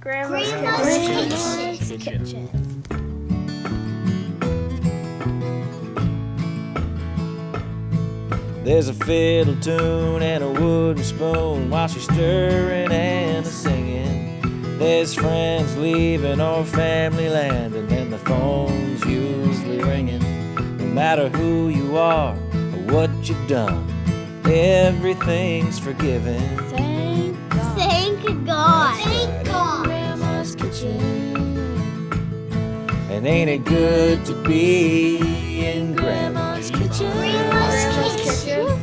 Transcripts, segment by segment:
Grandma's Kitchen. There's a fiddle tune and a wooden spoon while she's stirring and singing. There's friends leaving or family land, and then the phone's usually ringing. No matter who you are or what you've done, everything's forgiven. Thank God. Thank God. Thank God. Grandma's Kitchen. And ain't it good to be in Grandma's Kitchen? Grandma's Kitchen.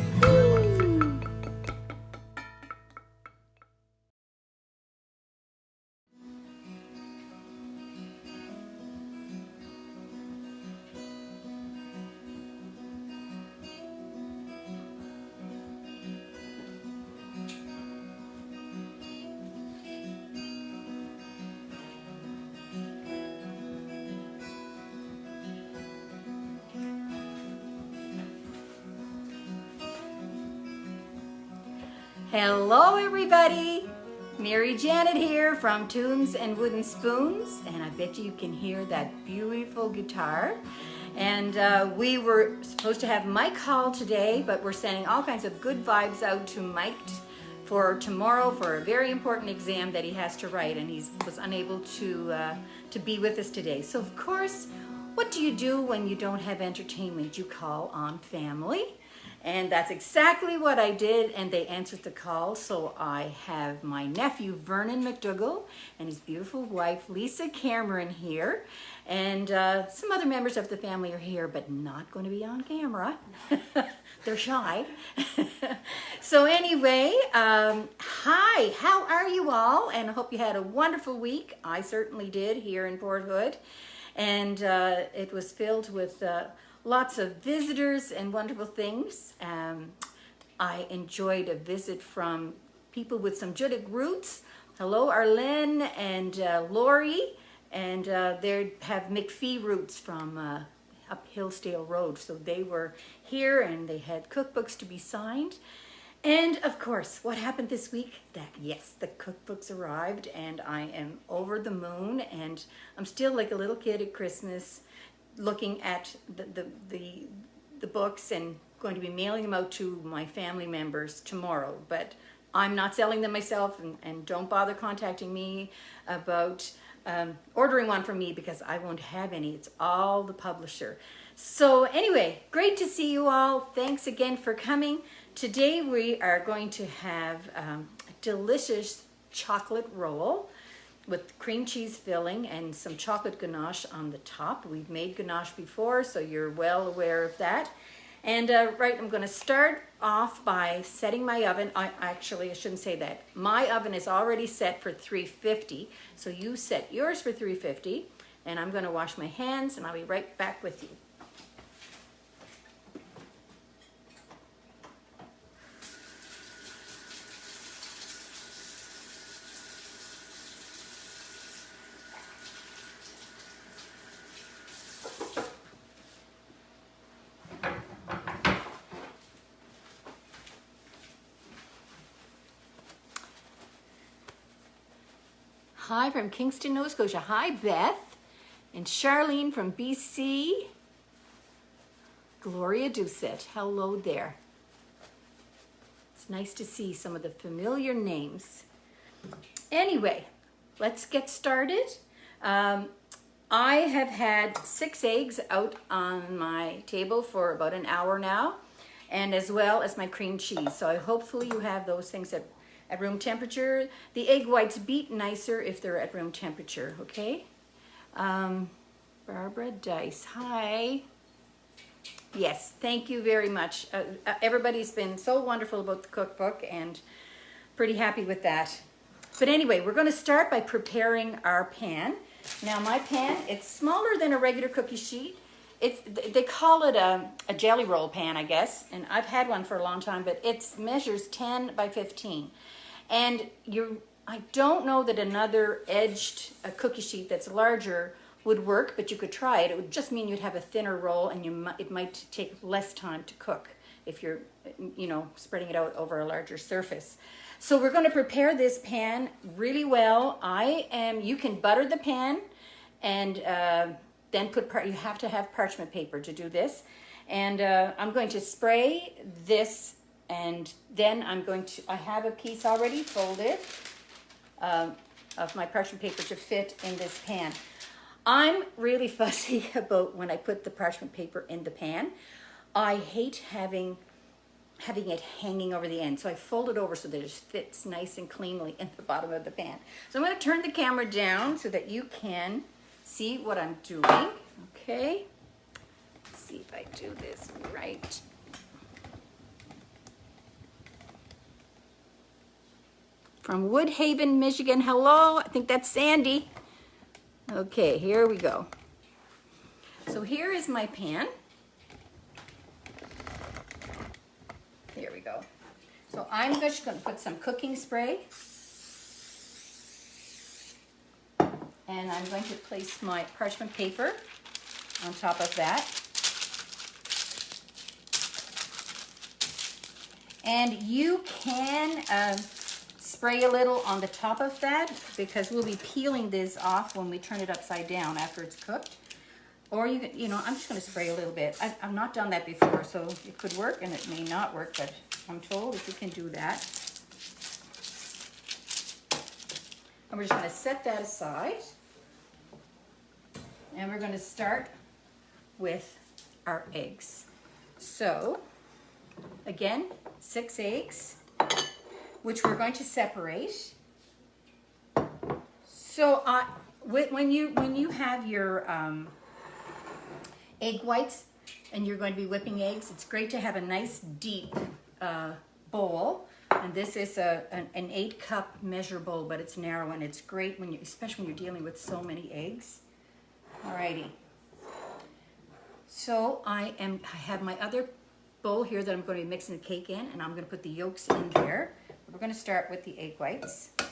Hello everybody, Mary Janet here from Tunes and Wooden Spoons, and I bet you can hear that beautiful guitar. And we were supposed to have Mike Hall today, but we're sending all kinds of good vibes out to Mike for tomorrow for a very important exam that he has to write, and he was unable to be with us today. So of course, what do you do when you don't have entertainment? You call on family. And that's exactly what I did, and they answered the call. So I have my nephew, Vernon MacDougall, and his beautiful wife, Lisa Cameron, here. And some other members of the family are here, but not going to be on camera. They're shy. So anyway, hi, how are you all? And I hope you had a wonderful week. I certainly did here in Port Hood. And it was filled with lots of visitors and wonderful things. I enjoyed a visit from people with some Judic roots. Hello, Arlene and Lori, and they have McPhee roots from up Hillsdale Road. So they were here and they had cookbooks to be signed. And of course, what happened this week? Yes, the cookbooks arrived and I am over the moon, and I'm still like a little kid at Christmas, looking at the books and going to be mailing them out to my family members tomorrow. But I'm not selling them myself, and don't bother contacting me about ordering one from me because I won't have any. It's all the publisher. So anyway, great to see you all. Thanks again for coming. Today we are going to have a delicious chocolate roll with cream cheese filling and some chocolate ganache on the top. We've made ganache before, so you're well aware of that. And right, I'm going to start off by setting my oven. Actually, I shouldn't say that. My oven is already set for 350, so you set yours for 350. And I'm going to wash my hands, and I'll be right back with you. Hi from Kingston, Nova Scotia. Hi, Beth. And Charlene from BC. Gloria Doucette. Hello there. It's nice to see some of the familiar names. Anyway, let's get started. I have had 6 eggs out on my table for about an hour now, and as well as my cream cheese. So hopefully you have those things at room temperature. The egg whites beat nicer if they're at room temperature, okay? Barbara Dice, hi. Yes, thank you very much. Everybody's been so wonderful about the cookbook, and pretty happy with that. But anyway, we're going to start by preparing our pan. Now my pan, it's smaller than a regular cookie sheet. They call it a jelly roll pan, I guess, and I've had one for a long time, but it measures 10 by 15. And I don't know that another edged cookie sheet that's larger would work, but you could try it. It would just mean you'd have a thinner roll, and it might take less time to cook if you're, spreading it out over a larger surface. So we're going to prepare this pan really well. You can butter the pan and then you have to have parchment paper to do this. And I'm going to spray this, and then I have a piece already folded of my parchment paper to fit in this pan. I'm really fussy about when I put the parchment paper in the pan. I hate having it hanging over the end. So I fold it over so that it fits nice and cleanly in the bottom of the pan. So I'm going to turn the camera down so that you can see what I'm doing. Okay. Let's see if I do this right. From Woodhaven, Michigan. Hello. I think that's Sandy. Okay, here we go. So here is my pan. There we go. So I'm just going to put some cooking spray. And I'm going to place my parchment paper on top of that. And you can spray a little on the top of that, because we'll be peeling this off when we turn it upside down after it's cooked. Or I'm just going to spray a little bit. I've not done that before, so it could work and it may not work, but I'm told if you can do that. And we're just going to set that aside. And we're going to start with our eggs. So, again, 6 eggs, which we're going to separate. So, when you have your egg whites and you're going to be whipping eggs, it's great to have a nice deep bowl. And this is an 8-cup measure bowl, but it's narrow, and it's great especially when you're dealing with so many eggs. Alrighty. So I have my other bowl here that I'm going to be mixing the cake in, and I'm going to put the yolks in there. We're going to start with the egg whites. I'm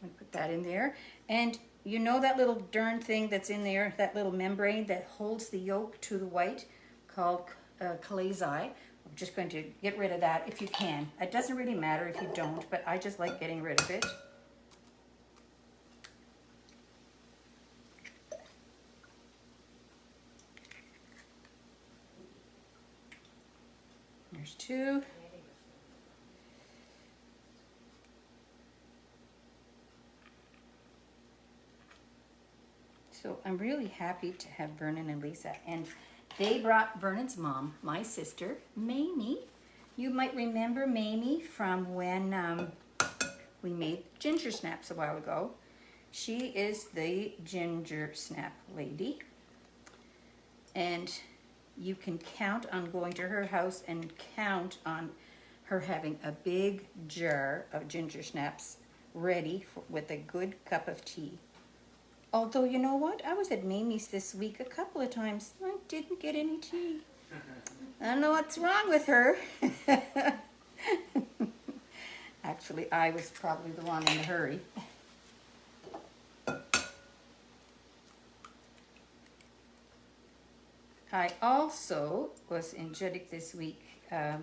going to put that in there. And you know that little darn thing that's in there, that little membrane that holds the yolk to the white, called calazi. I'm just going to get rid of that if you can. It doesn't really matter if you don't, but I just like getting rid of it. There's 2. So I'm really happy to have Vernon and Lisa, and they brought Vernon's mom, my sister, Mamie. You might remember Mamie from when we made ginger snaps a while ago. She is the ginger snap lady. And you can count on going to her house and count on her having a big jar of ginger snaps ready with a good cup of tea. Although, you know what? I was at Mamie's this week a couple of times. I didn't get any tea. I don't know what's wrong with her. Actually, I was probably the one in a hurry. I also was in Judik this week. I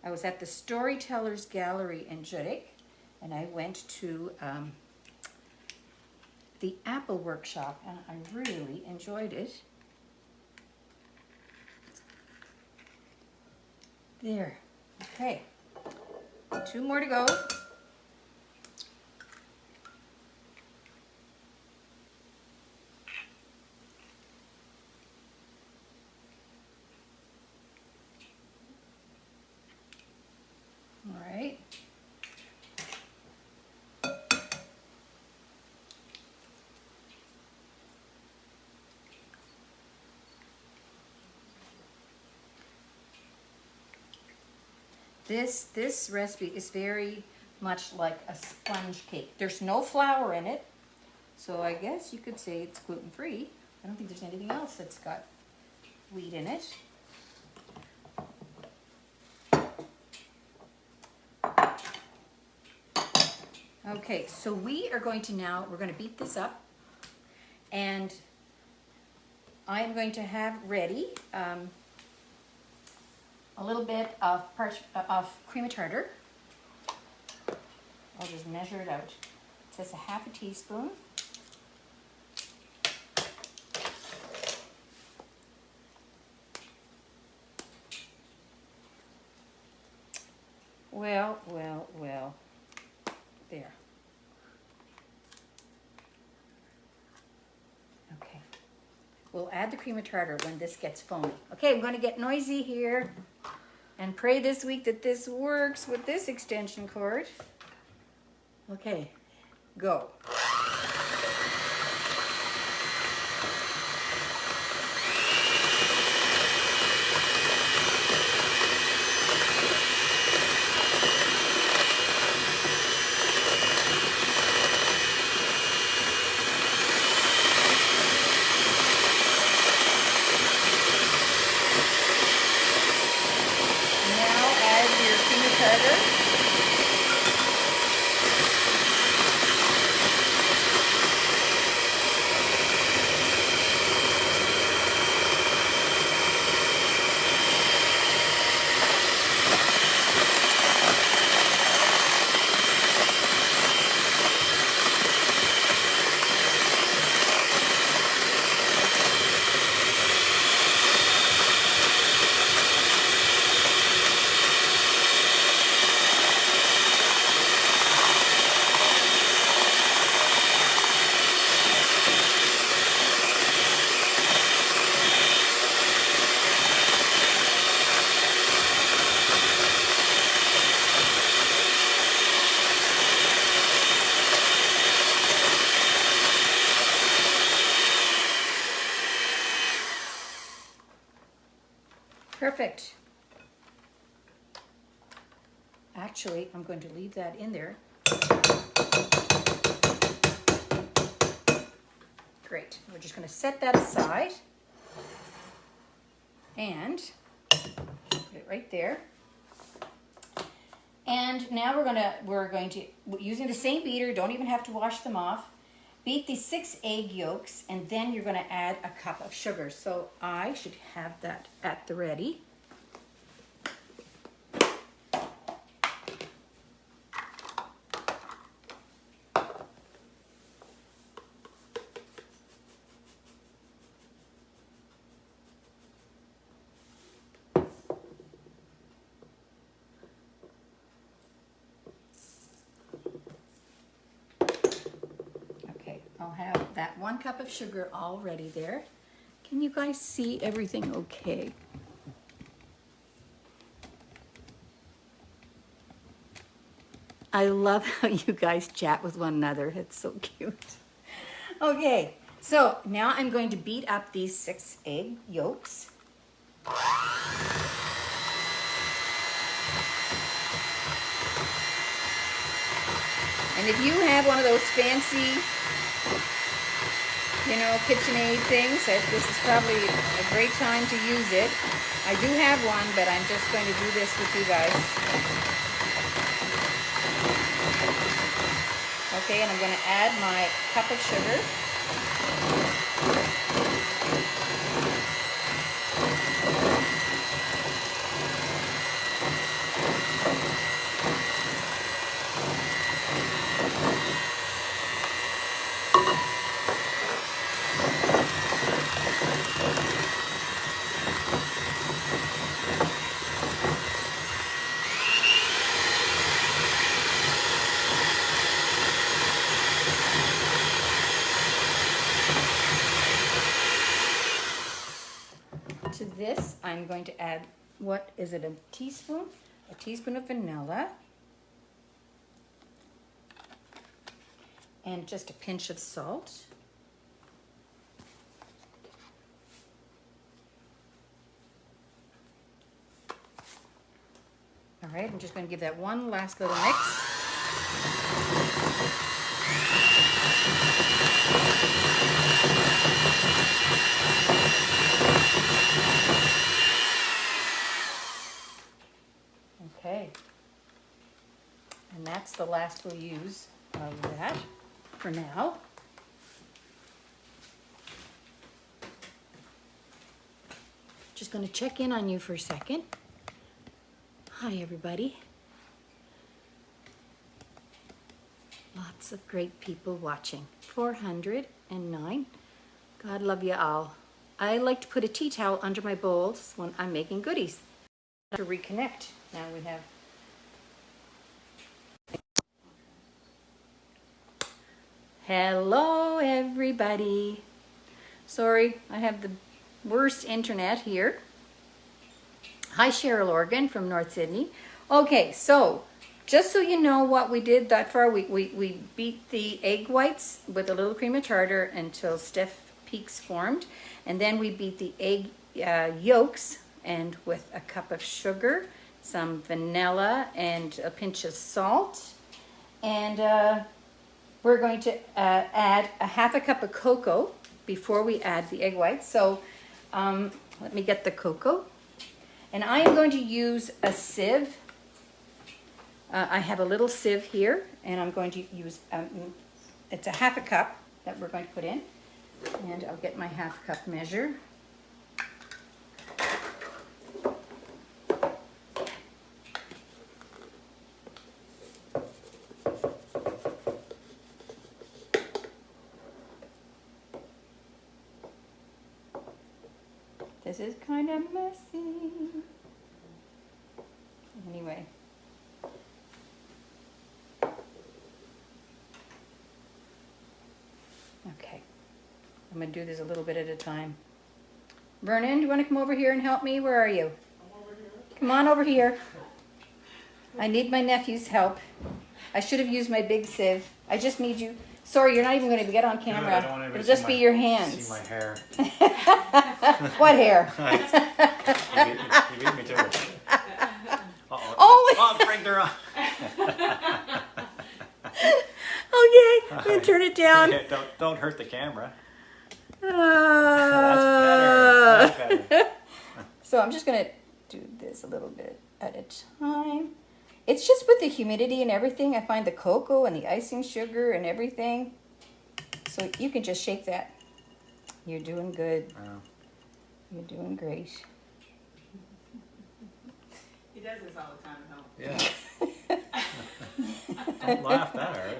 was at the Storytellers Gallery in Judik, and I went to the Apple Workshop, and I really enjoyed it. There. Okay. 2 more to go. All right. This recipe is very much like a sponge cake. There's no flour in it, so I guess you could say it's gluten-free. I don't think there's anything else that's got wheat in it. Okay, so we're going to beat this up, and I'm going to have ready a little bit of cream of tartar. I'll just measure it out. It says a half a teaspoon. Well. There. Okay. We'll add the cream of tartar when this gets foamy. Okay, I'm going to get noisy here and pray this week that this works with this extension cord. Okay, go. Perfect. Actually, I'm going to leave that in there. Great. We're just going to set that aside and put it right there. And now we're going to using the same beater, don't even have to wash them off. Beat the 6 egg yolks, and then you're going to add a cup of sugar. So I should have that at the ready. I'll have that 1 cup of sugar already there. Can you guys see everything okay? I love how you guys chat with one another. It's so cute. Okay, so now I'm going to beat up these 6 egg yolks. And if you have one of those fancy KitchenAid things, this is probably a great time to use it. I do have one, but I'm just going to do this with you guys. Okay, and I'm going to add my cup of sugar. To this, I'm going to add, what is it, a teaspoon? A teaspoon of vanilla. And just a pinch of salt. All right, I'm just going to give that one last little mix. Okay, and that's the last we'll use of that for now. just going to check in on you for a second. Hi, everybody. Lots of great people watching. 409. God love you all. I like to put a tea towel under my bowls when I'm making goodies. To reconnect. Now we have. Hello, everybody. Sorry, I have the worst internet here. Hi, Cheryl Organ from North Sydney. Okay, so just so you know what we did that far, we beat the egg whites with a little cream of tartar until stiff peaks formed. And then we beat the egg yolks and with a cup of sugar, some vanilla, and a pinch of salt. And we're going to add a half a cup of cocoa before we add the egg whites. So let me get the cocoa. And I am going to use a sieve. I have a little sieve here, and I'm going to use, it's a half a cup that we're going to put in. And I'll get my half cup measure. This is kind of messy. Anyway. Okay. I'm going to do this a little bit at a time. Vernon, do you want to come over here and help me? Where are you? I'm over here. Come on over here. I need my nephew's help. I should have used my big sieve. I just need you. Sorry, you're not even going to get on camera. I don't want anybody It'll just to be see your my hands. See my hair. What hair? You beat me to it. Uh-oh. Oh! Oh, Frank, they're on. Okay, I'm going to turn it down. Don't hurt the camera. That's That's better. So I'm just going to do this a little bit at a time. It's just with the humidity and everything. I find the cocoa and the icing sugar and everything. So you can just shake that. You're doing good. Oh. You're doing great. He does this all the time at home. Yeah. Don't laugh that hard.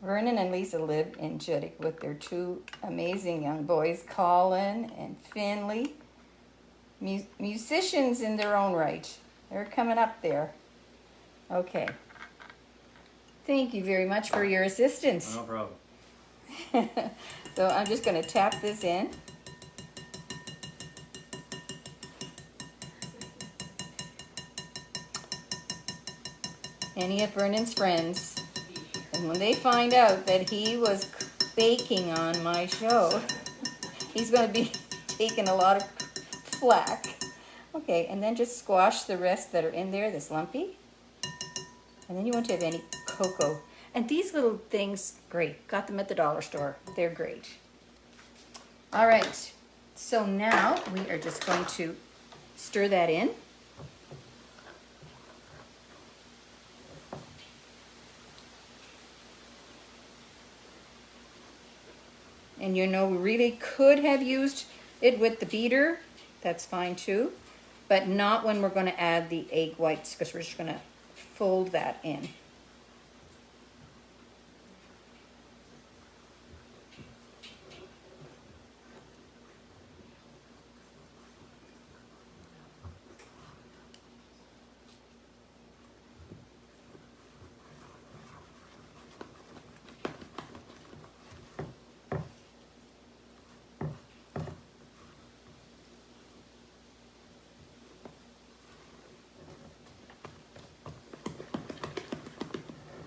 Vernon and Lisa live in Judic with their two amazing young boys, Colin and Finley. Musicians in their own right. They're coming up there. Okay. Thank you very much for your assistance. No problem. So I'm just going to tap this in. Any of Vernon's friends, and when they find out that he was baking on my show, he's going to be taking a lot of flack. Okay, and then just squash the rest that are in there, this lumpy. And then you won't have any cocoa. And these little things, great. Got them at the dollar store. They're great. All right, so now we are just going to stir that in. And you know, we really could have used it with the beater. That's fine too. But not when we're going to add the egg whites, because we're just going to fold that in.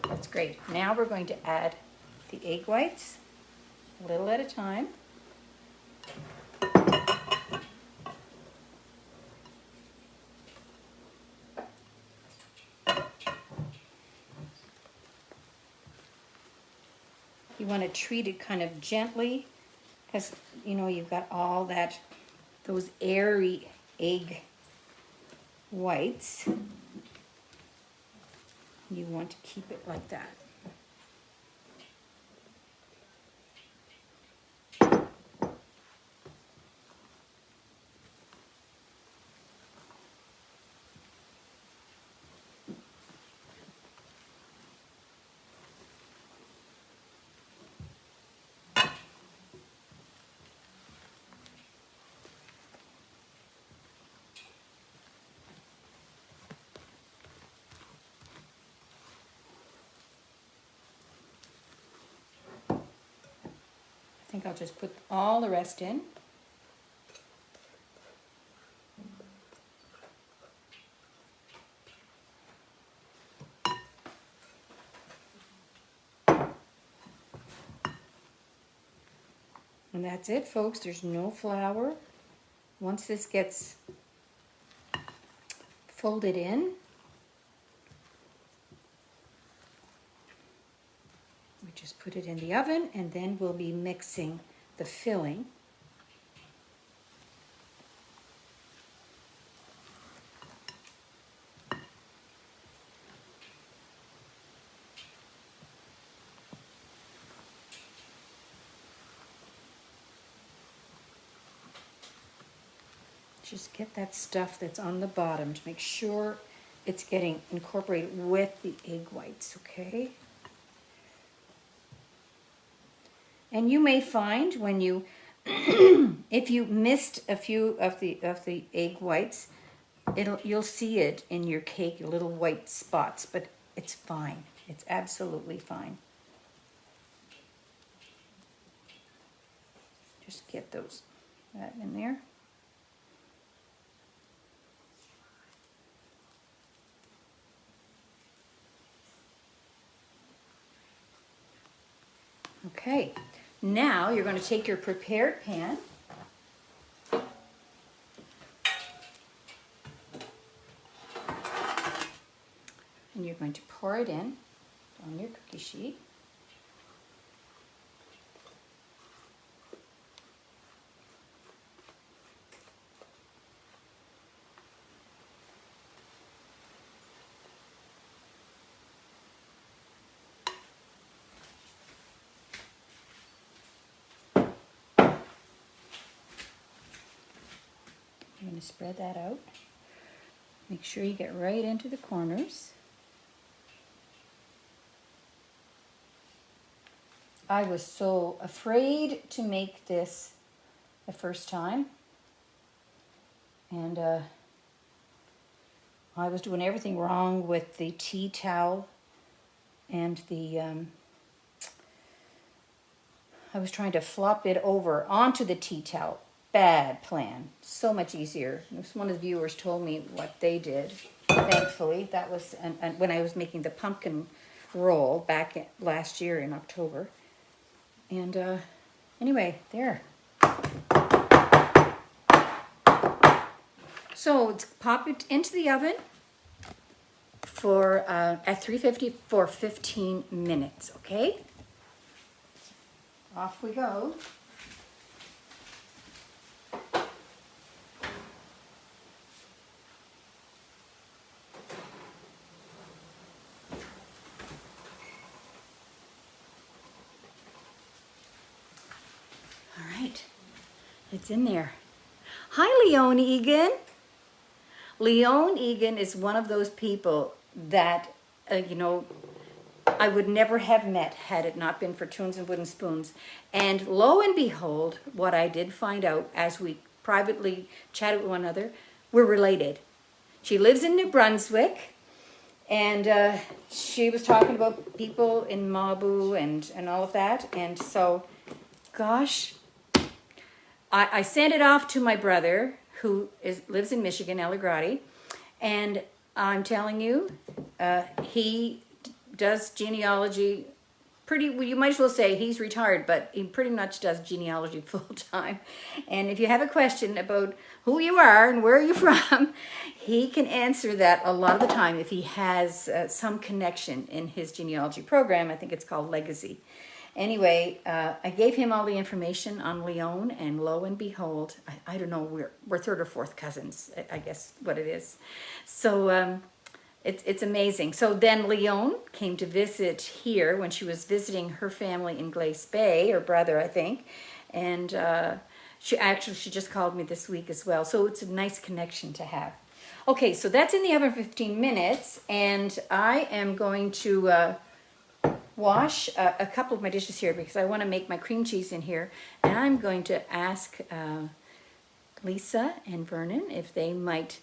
That's great. Now we're going to add the egg whites, a little at a time. You want to treat it kind of gently because, you know, you've got all that, those airy egg whites. You want to keep it like that. I think I'll just put all the rest in. And that's it, folks. There's no flour. Once this gets folded in, we just put it in the oven, and then we'll be mixing the filling. Just get that stuff that's on the bottom to make sure it's getting incorporated with the egg whites, okay? And you may find when you, if you missed a few of the egg whites, you'll see it in your cake, little white spots, but it's fine. It's absolutely fine. Just get that in there. Okay, now you're going to take your prepared pan and you're going to pour it in on your cookie sheet. You're going to spread that out. Make sure you get right into the corners. I was so afraid to make this the first time. And I was doing everything wrong with the tea towel and the... I was trying to flop it over onto the tea towel. Bad plan. So much easier. One of the viewers told me what they did. Thankfully, that was when I was making the pumpkin roll back last year in October. And anyway, there. So let's pop it into the oven for at 350 for 15 minutes. Okay. Off we go. It's in there. Hi, Leon Egan. Leon Egan is one of those people that, you know, I would never have met had it not been for Tunes and Wooden Spoons. And lo and behold, what I did find out as we privately chatted with one another, we're related. She lives in New Brunswick, and she was talking about people in Mabu and all of that. And so, gosh... I sent it off to my brother, who lives in Michigan, El Grati, and I'm telling you, he does genealogy pretty, well, you might as well say he's retired, but he pretty much does genealogy full time. And if you have a question about who you are and where you're from, he can answer that a lot of the time if he has some connection in his genealogy program. I think it's called Legacy. Anyway, I gave him all the information on Leon, and lo and behold, I don't know, we're third or fourth cousins, I guess what it is. So it's amazing. So then Leon came to visit here when she was visiting her family in Glace Bay, her brother, I think, and she just called me this week as well. So it's a nice connection to have. Okay, so that's in the oven for 15 minutes, and I am going to... wash a couple of my dishes here because I want to make my cream cheese in here, and I'm going to ask Lisa and Vernon if they might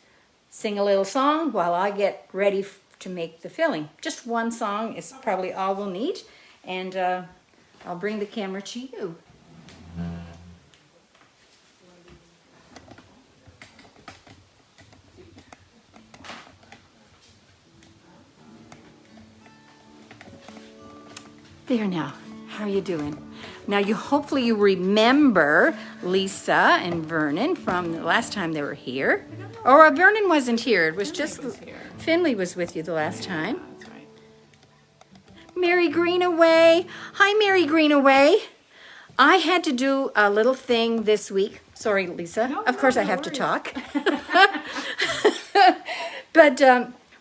sing a little song while I get ready to make the filling. Just one song is probably all we'll need, and I'll bring the camera to you. There now. How are you doing? Now hopefully you remember Lisa and Vernon from the last time they were here. Or Vernon wasn't here. It was just Finley was with you the last time. That's right. Mary Greenaway. Hi, Mary Greenaway. I had to do a little thing this week. Sorry, Lisa. No, of course no I have to worries. talk. But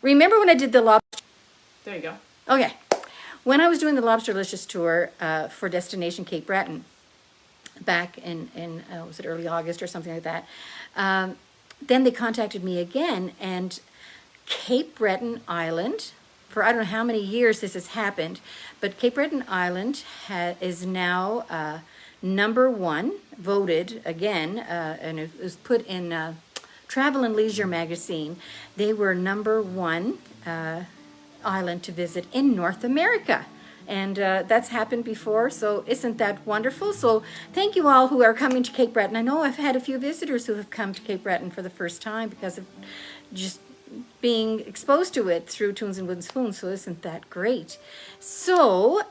remember when I did the lobster? There you go. Okay. When I was doing the Lobsterlicious tour for Destination Cape Breton back in was it early August or something like that, then they contacted me again, and Cape Breton Island, for I don't know how many years this has happened, but Cape Breton Island is now number one, voted again, and it was put in Travel and Leisure magazine. They were number one island to visit in North America. And that's happened before, so isn't that wonderful? So thank you all who are coming to Cape Breton. I know I've had a few visitors who have come to Cape Breton for the first time because of just being exposed to it through Tunes and Wooden Spoons, so isn't that great? So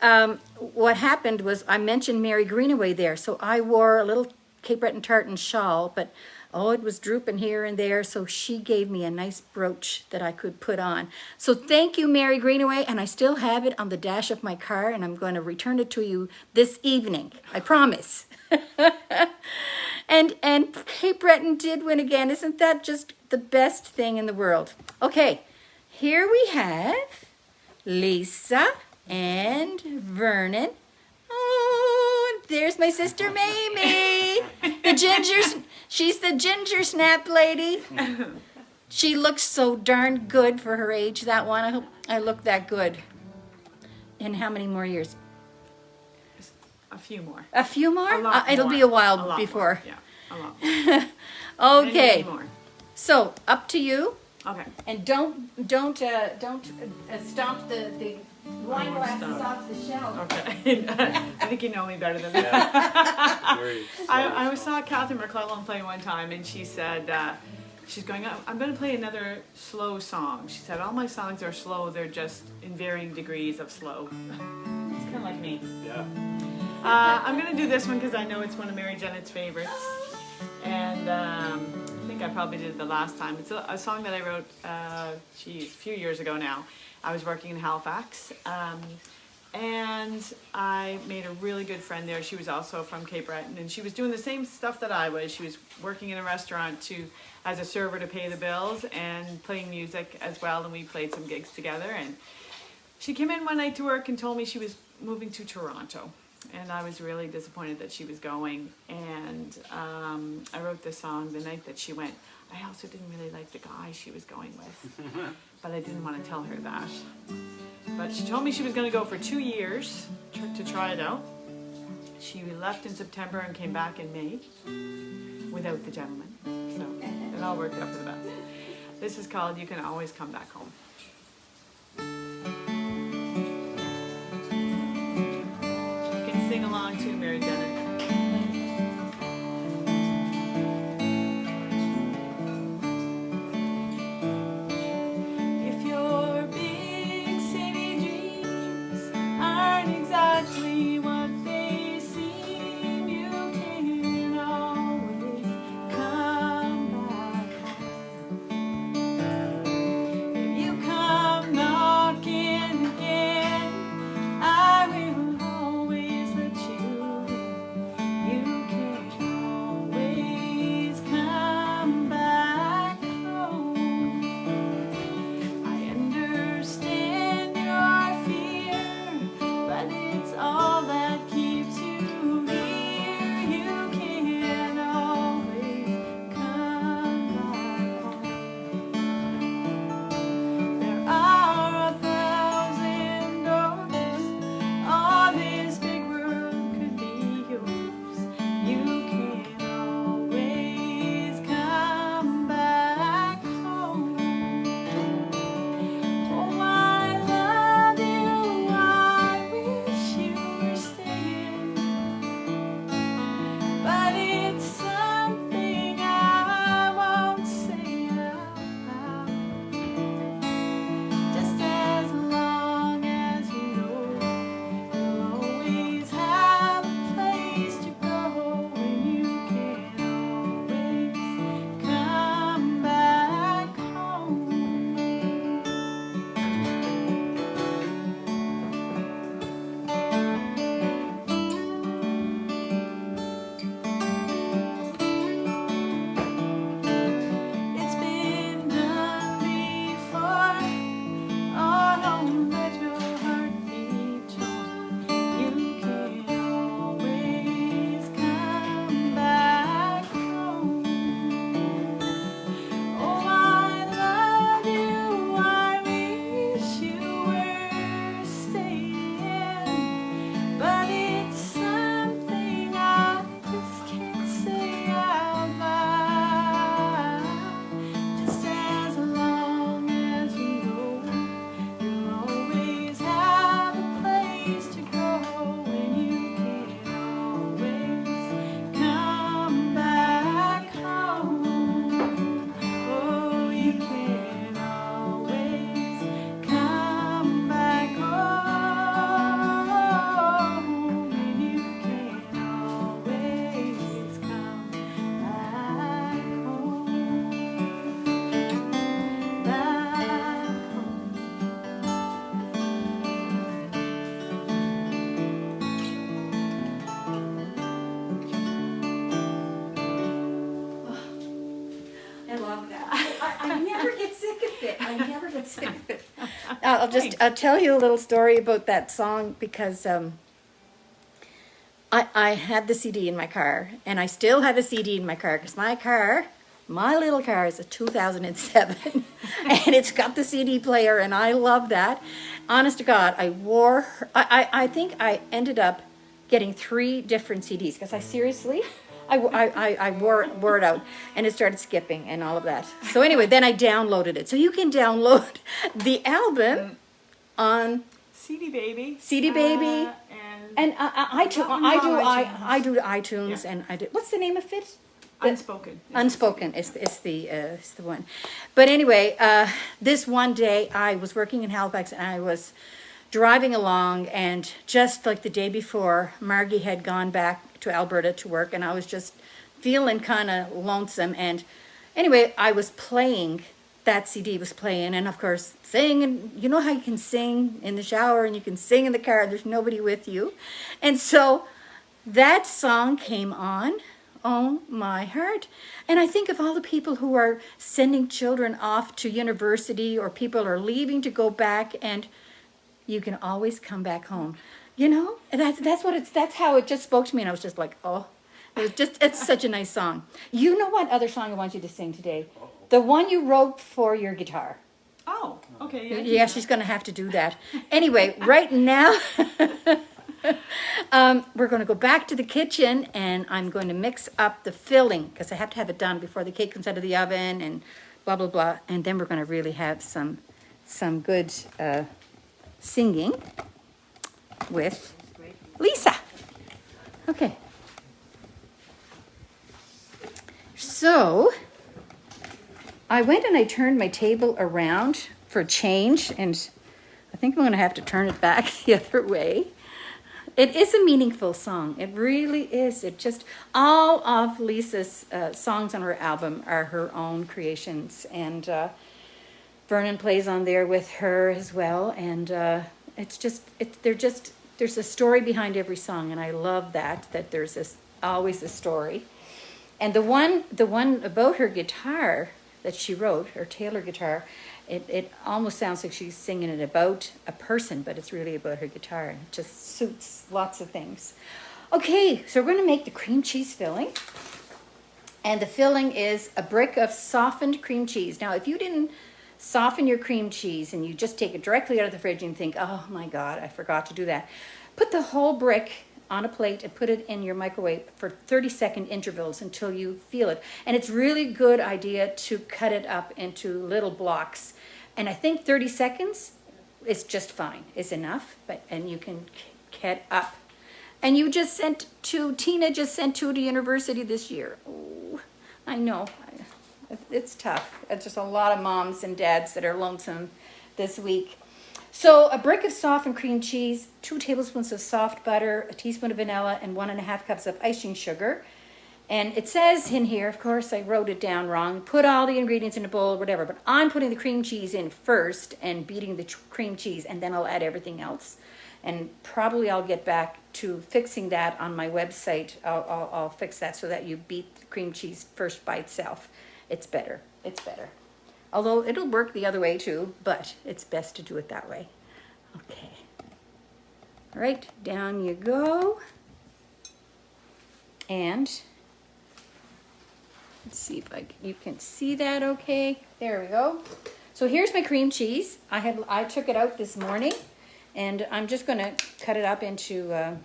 what happened was I mentioned Mary Greenaway there, so I wore a little Cape Breton tartan shawl, but it was drooping here and there, so she gave me a nice brooch that I could put on. So thank you, Mary Greenaway, and I still have it on the dash of my car, and I'm going to return it to you this evening. I promise. And Cape Breton did win again. Isn't that just the best thing in the world? Okay, here we have Lisa and Vernon. Oh, there's my sister Mamie. She's the ginger snap lady. She looks so darn good for her age, that one. I hope I look that good. In how many more years? A few more. A few more? A lot It'll more. be a while A lot before. more. Yeah, a lot more. Okay. Many more. So, up to you. Okay. And don't stomp the wine glasses off the shelf. Okay. I think you know me better than that. Very I saw Catherine McClellan play one time, and she said, she's going, I'm going to play another slow song. She said, all my songs are slow. They're just in varying degrees of slow. It's kind of like me. Yeah. I'm going to do this one because I know it's one of Mary Janet's favorites. And I think I probably did it the last time. It's a song that I wrote, a few years ago now. I was working in Halifax. And I made a really good friend there. She was also from Cape Breton, and she was doing the same stuff that I was. She was working in a restaurant as a server to pay the bills and playing music as well, and we played some gigs together. And she came in one night to work and told me she was moving to Toronto, and I was really disappointed that she was going. And I wrote this song the night that she went. I also didn't really like the guy she was going with, but I didn't want to tell her that. But she told me she was going to go for 2 years to try it out. She left in September and came back in May without the gentleman. So it all worked out for the best. This is called You Can Always Come Back Home. You can sing along too, Mary Janet. I love that. I never get sick of it. I never get sick of it. I'll tell you a little story about that song because I had the CD in my car, and I still have a CD in my car because my little car is a 2007, and it's got the CD player, and I love that. Honest to God, I think I ended up getting 3 different CDs because I wore it out, and it started skipping and all of that. So anyway, then I downloaded it. So you can download the album on CD Baby. And I do iTunes, Yeah. and I do. What's the name of it? Unspoken. Unspoken is the one. But anyway, this one day I was working in Halifax, and I was driving along, and just like the day before, Margie had gone back to Alberta to work, and I was just feeling kind of lonesome. And anyway, I was playing. That CD was playing, and of course, singing. You know how you can sing in the shower and you can sing in the car and there's nobody with you. And so that song came on, Oh My Heart. And I think of all the people who are sending children off to university, or people are leaving to go back, and you can always come back home. You know, and that's how it just spoke to me, and I was just like, oh, it's such a nice song. You know what other song I want you to sing today? The one you wrote for your guitar. Oh, okay. Yeah, she's going to have to do that. Anyway, right now, we're going to go back to the kitchen, and I'm going to mix up the filling because I have to have it done before the cake comes out of the oven and blah, blah, blah. And then we're going to really have some good singing with Lisa. Okay. So I went and I turned my table around for a change, and I think I'm going to have to turn it back the other way. It is a meaningful song. It really is. It just, all of Lisa's songs on her album are her own creations, and Vernon plays on there with her as well, and there's a story behind every song, and I love that there's always a story. And the one about her guitar that she wrote, her Taylor guitar, it almost sounds like she's singing it about a person, but it's really about her guitar. It just suits lots of things. Okay, so we're going to make the cream cheese filling. And the filling is a brick of softened cream cheese. Now, if you didn't soften your cream cheese and you just take it directly out of the fridge and think, oh my God, I forgot to do that, put the whole brick on a plate and put it in your microwave for 30-second intervals until you feel it. And it's really good idea to cut it up into little blocks. And I think 30 seconds is just fine, is enough. And you can cut up. And you just sent 2, Tina just sent 2 to university this year. Oh, I know, it's tough. It's just a lot of moms and dads that are lonesome this week. So a brick of softened cream cheese, 2 tablespoons of soft butter, a teaspoon of vanilla, and 1.5 cups of icing sugar. And it says in here, of course, I wrote it down wrong, put all the ingredients in a bowl, whatever, but I'm putting the cream cheese in first and beating the cream cheese, and then I'll add everything else. And probably I'll get back to fixing that on my website. I'll fix that so that you beat the cream cheese first by itself. It's better. It's better. Although it'll work the other way too, but it's best to do it that way. Okay. All right, down you go. And let's see if you can see that okay. There we go. So here's my cream cheese. I took it out this morning, and I'm just going to cut it up into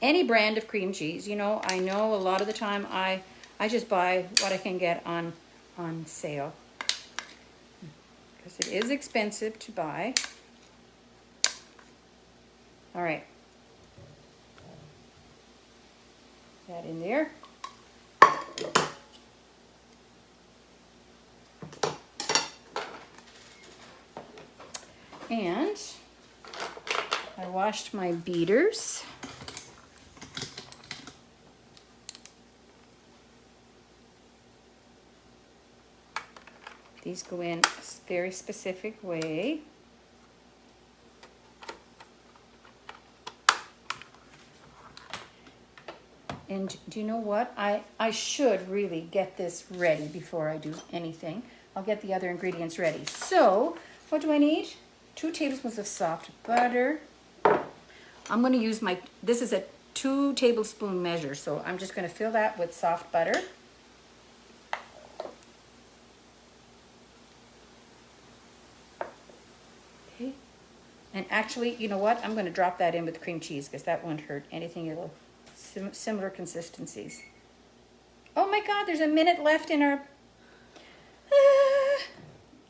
any brand of cream cheese. You know, I know a lot of the time I just buy what I can get on sale, because it is expensive to buy. All right, that in there. And I washed my beaters. These go in a very specific way. And do you know what? I should really get this ready before I do anything. I'll get the other ingredients ready. So, what do I need? 2 tablespoons of soft butter. I'm going to use this is a 2 tablespoon measure, so I'm just going to fill that with soft butter. Okay. And actually, you know what? I'm going to drop that in with cream cheese because that won't hurt anything. It'll similar consistencies. Oh my God, there's a minute left in our...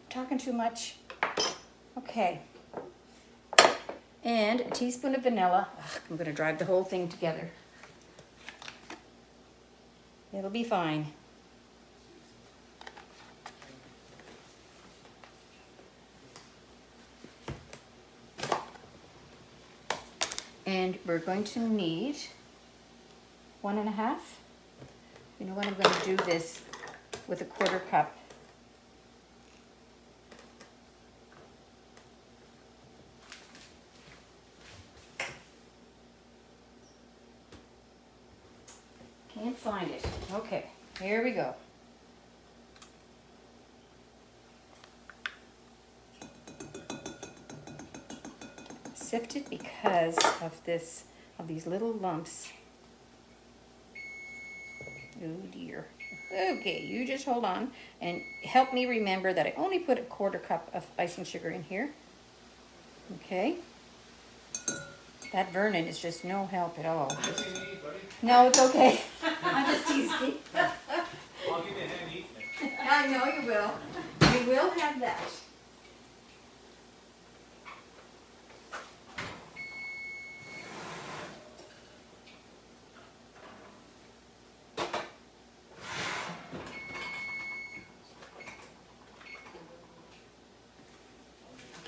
talking too much. Okay. And a teaspoon of vanilla. Ugh, I'm going to drive the whole thing together. It'll be fine. And we're going to need 1.5. You know what? I'm going to do this with a 1/4 cup. Can't find it. Okay, here we go. Sift it because of these little lumps. Oh dear. Okay, you just hold on and help me remember that I only put a 1/4 cup of icing sugar in here. Okay. That Vernon is just no help at all. No, it's okay. I'm just teasing. I'll give you a hand eating it. I know you will. You will have that.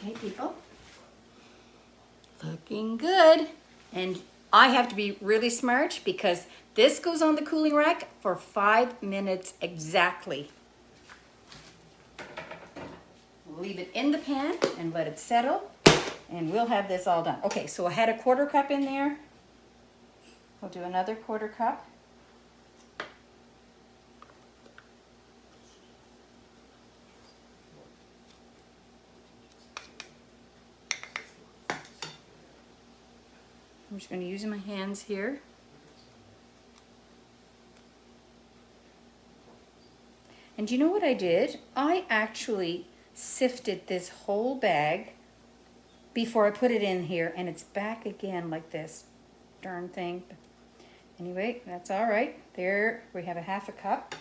Okay, people. Looking good. And I have to be really smart because this goes on the cooling rack for 5 minutes exactly. We'll leave it in the pan and let it settle, and we'll have this all done. Okay, so I had a 1/4 cup in there. I'll do another 1/4 cup. I'm just going to use my hands here. And you know what I did? I actually sifted this whole bag before I put it in here, and it's back again like this. Darn thing. Anyway, that's all right. There, we have a 1/2 cup.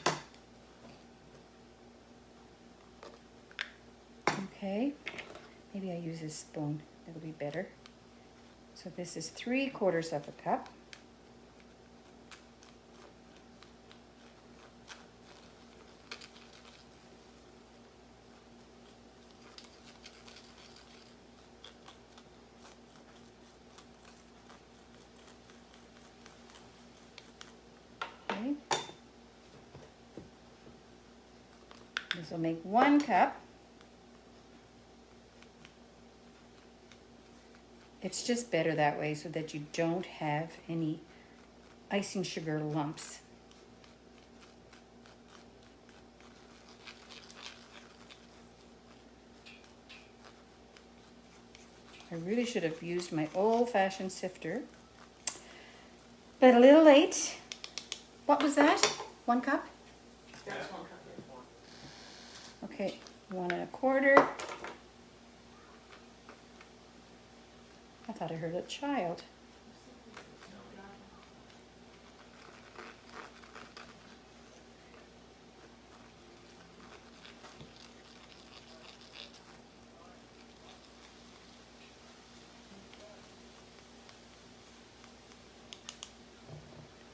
Okay, maybe I use this spoon. It'll be better. So this is 3/4 of a cup. Okay. This will make 1 cup. It's just better that way so that you don't have any icing sugar lumps. I really should have used my old-fashioned sifter, but a little late. What was that? 1 cup? That's 1 cup. Yeah. Okay, 1 1/4. I thought I heard a child.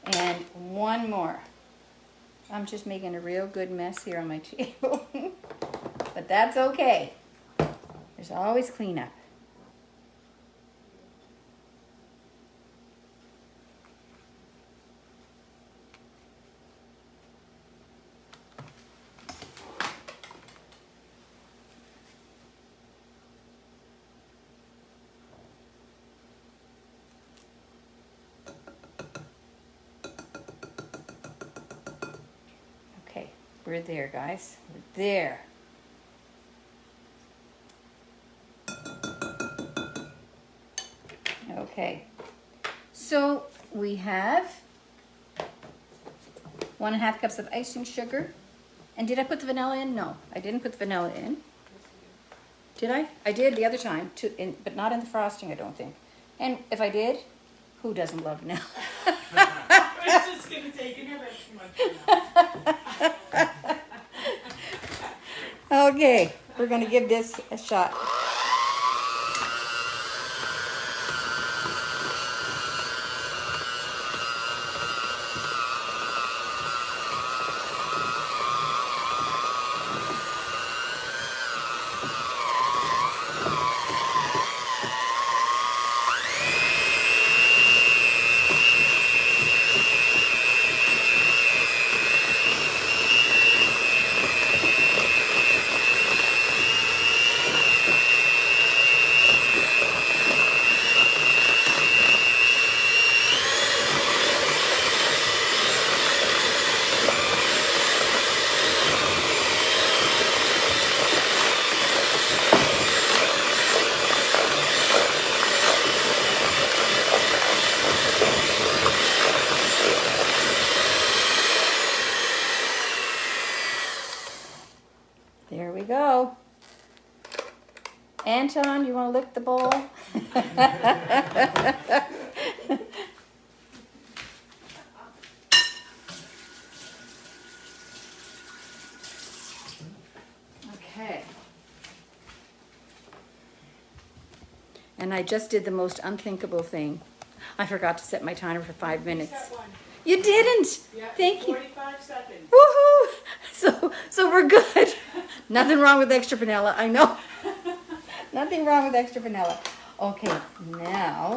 And 1 more. I'm just making a real good mess here on my table. But that's okay. There's always cleanup. We're there, guys. We're there. Okay. So we have 1.5 cups of icing sugar. And did I put the vanilla in? No, I didn't put the vanilla in. Did I? I did the other time, but not in the frosting, I don't think. And if I did, who doesn't love vanilla? It's just gonna take you never too much. Okay, we're gonna give this a shot. There we go. Anton, you want to lick the bowl? Okay. And I just did the most unthinkable thing. I forgot to set my timer for 5 minutes. You didn't? Yeah, Thank you. 45 seconds. Woohoo! So we're good. Nothing wrong with extra vanilla, I know. Nothing wrong with extra vanilla. Okay, now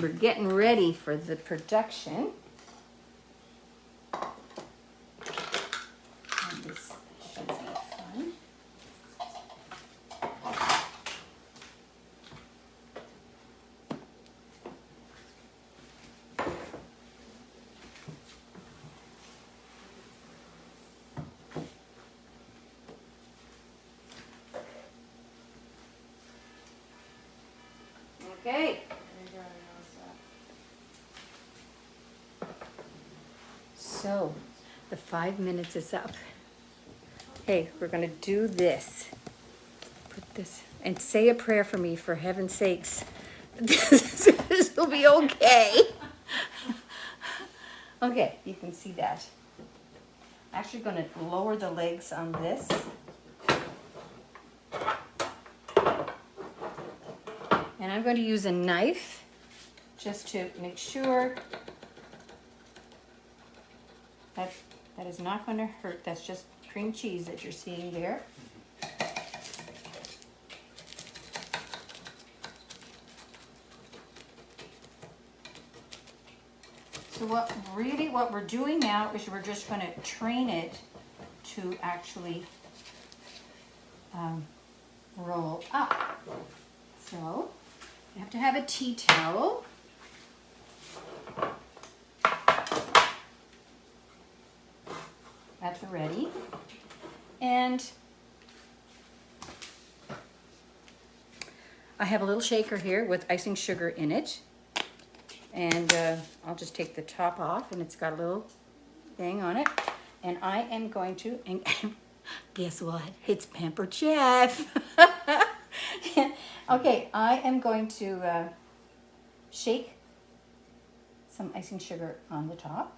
we're getting ready for the production. And this should be fun. Okay. So, the 5 minutes is up. Okay, we're gonna do this. Put this, and say a prayer for me, for heaven's sakes. This will be okay. Okay, you can see that. I'm actually gonna lower the legs on this. And I'm going to use a knife just to make sure that that is not going to hurt. That's just cream cheese that you're seeing there. So what we're doing now is we're just going to train it to actually roll up. So you have to have a tea towel. At the ready. And I have a little shaker here with icing sugar in it. And I'll just take the top off, and it's got a little thing on it. And I am going to, and guess what? It's Pampered Chef. Okay, I am going to shake some icing sugar on the top.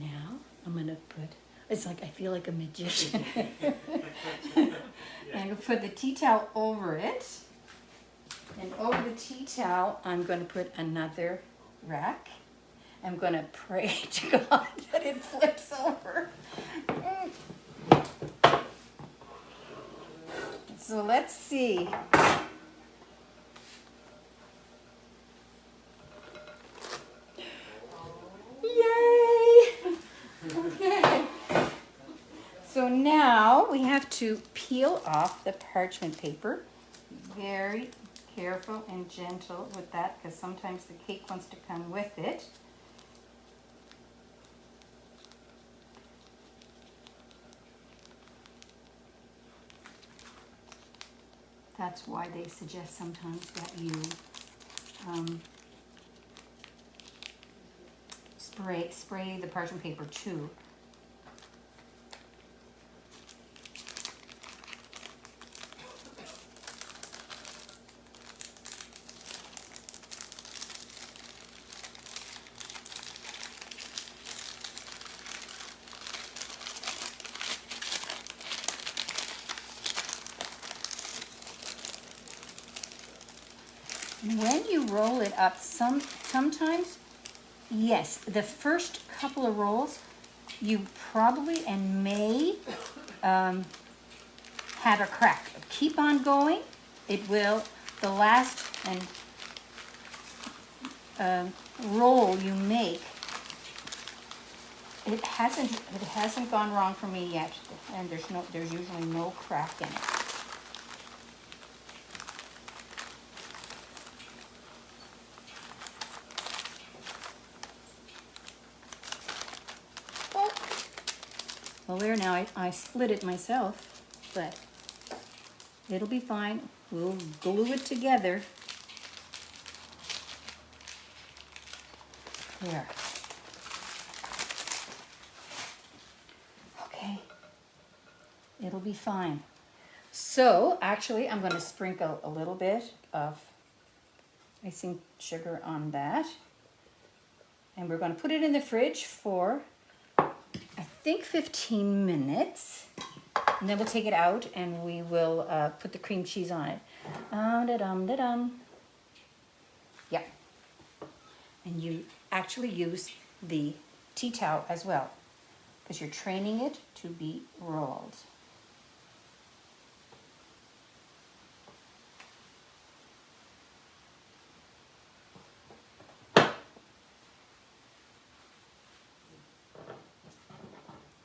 Now I'm going to put, it's like I feel like a magician. I'm going to put the tea towel over it. And over the tea towel, I'm going to put another rack. I'm going to pray to God that it flips over. So let's see. to peel off the parchment paper. Very careful and gentle with that because sometimes the cake wants to come with it. That's why they suggest sometimes that you spray the parchment paper too. When you roll it up, sometimes, yes, the first couple of rolls, you probably and may have a crack. Keep on going. It will. The last roll you make, it hasn't gone wrong for me yet, and there's usually no crack in it. Well, there now, I split it myself, but it'll be fine. We'll glue it together. There. Okay. It'll be fine. So, actually, I'm going to sprinkle a little bit of icing sugar on that. And we're going to put it in the fridge for I think 15 minutes, and then we'll take it out and we will put the cream cheese on it. Yeah. And you actually use the tea towel as well because you're training it to be rolled.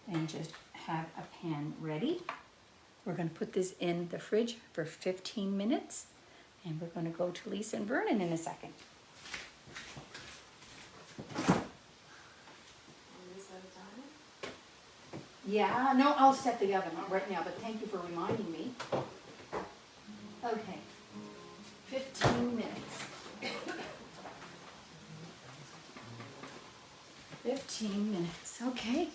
And just have a pan ready. We're going to put this in the fridge for 15 minutes, and we're going to go to Lisa and Vernon in a second. Yeah, no, I'll set the oven on right now, but thank you for reminding me. Okay, 15 minutes. 15 minutes, okay.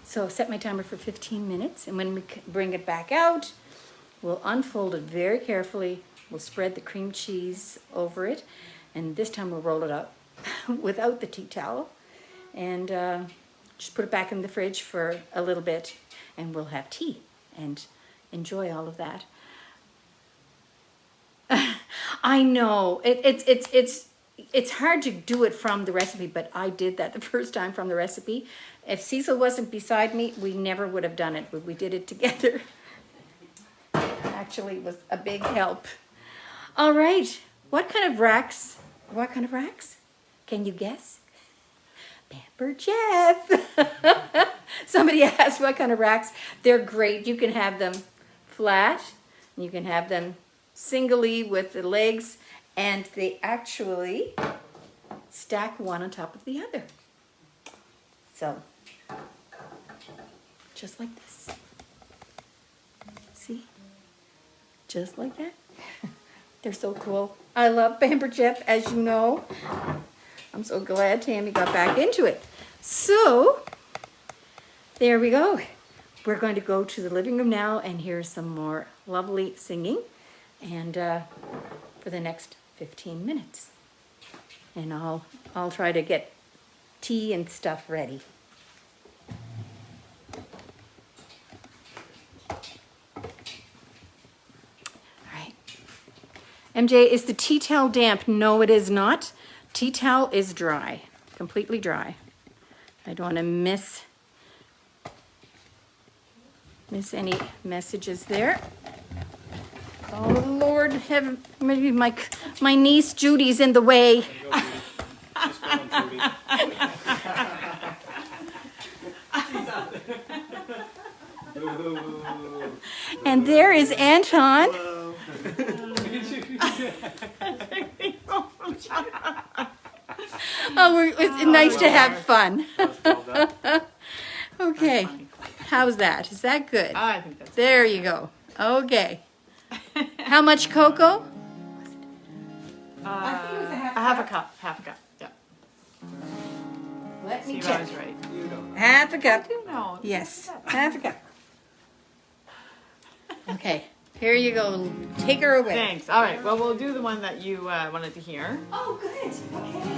So set my timer for 15 minutes, and when we bring it back out, we'll unfold it very carefully. We'll spread the cream cheese over it, and this time we'll roll it up without the tea towel, and just put it back in the fridge for a little bit, and we'll have tea and enjoy all of that. I know it's hard to do it from the recipe, but I did that the first time from the recipe. If Cecil wasn't beside me, we never would have done it, but we did it together. Actually, it was a big help. All right, what kind of racks? Can you guess? Pamper Jeff. Somebody asked what kind of racks. They're great. You can have them flat. You can have them singly with the legs, and they actually stack one on top of the other. So, just like this. See? Just like that. They're so cool. I love Pamper Jeff, as you know. I'm so glad Tammy got back into it. So, there we go. We're going to go to the living room now and hear some more lovely singing, and for the next 15 minutes. And I'll try to get tea and stuff ready. All right. MJ, is the tea towel damp? No, it is not. Tea towel is dry, completely dry. I don't want to miss any messages there. Oh Lord, heaven, maybe my niece Judy's in the way. Just go on, Judy. And there is Anton. Oh, it's nice to have fun. Okay, how's that? Is that good? I think that's There you go. Okay. How much cocoa? I think it was a half a cup. Half a cup. Yeah. Let me See, I check. was right. Half a cup. No. Yes, half a cup. Okay, here you go. Take her away. Thanks. All right. Well, we'll do the one that you wanted to hear. Oh, good. Okay.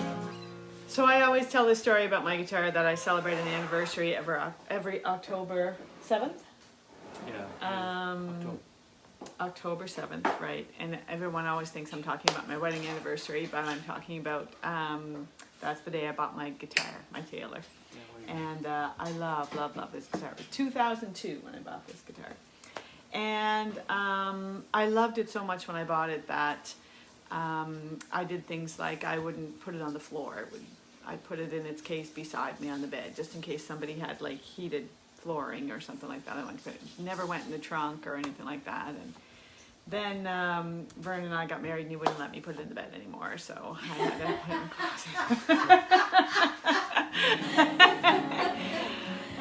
So I always tell this story about my guitar that I celebrate an anniversary every October 7th. Yeah. October 7th, right? And everyone always thinks I'm talking about my wedding anniversary, but I'm talking about that's the day I bought my guitar, my Taylor. And I love this guitar. It was 2002 when I bought this guitar. And I loved it so much when I bought it that I did things like I wouldn't put it on the floor. I put it in its case beside me on the bed, just in case somebody had like heated flooring or something like that. I never went in the trunk or anything like that. And then Vernon and I got married and he wouldn't let me put it in the bed anymore, so I had to put it in the closet.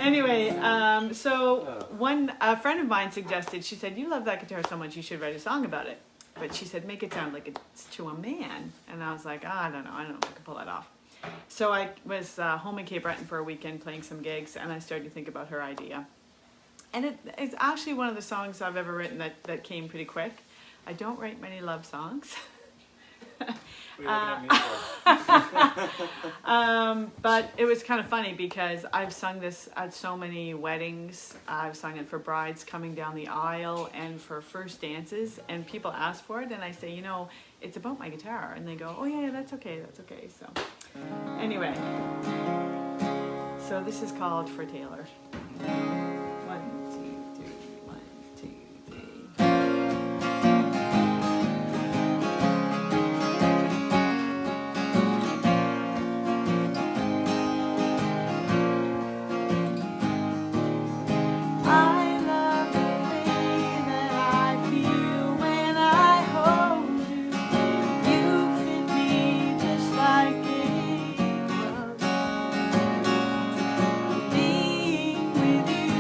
Anyway, so a friend of mine suggested, she said, you love that guitar so much you should write a song about it. But she said, make it sound like it's to a man. And I was like, I don't know if I can pull that off. So I was home in Cape Breton for a weekend playing some gigs, and I started to think about her idea. And it's actually one of the songs I've ever written that came pretty quick. I don't write many love songs. But it was kind of funny because I've sung this at so many weddings. I've sung it for brides coming down the aisle and for first dances, and people ask for it, and I say, it's about my guitar, and they go, oh yeah, that's okay. So anyway, so this is called For Taylor. 1, 2, 3, 1, 2, 3. With you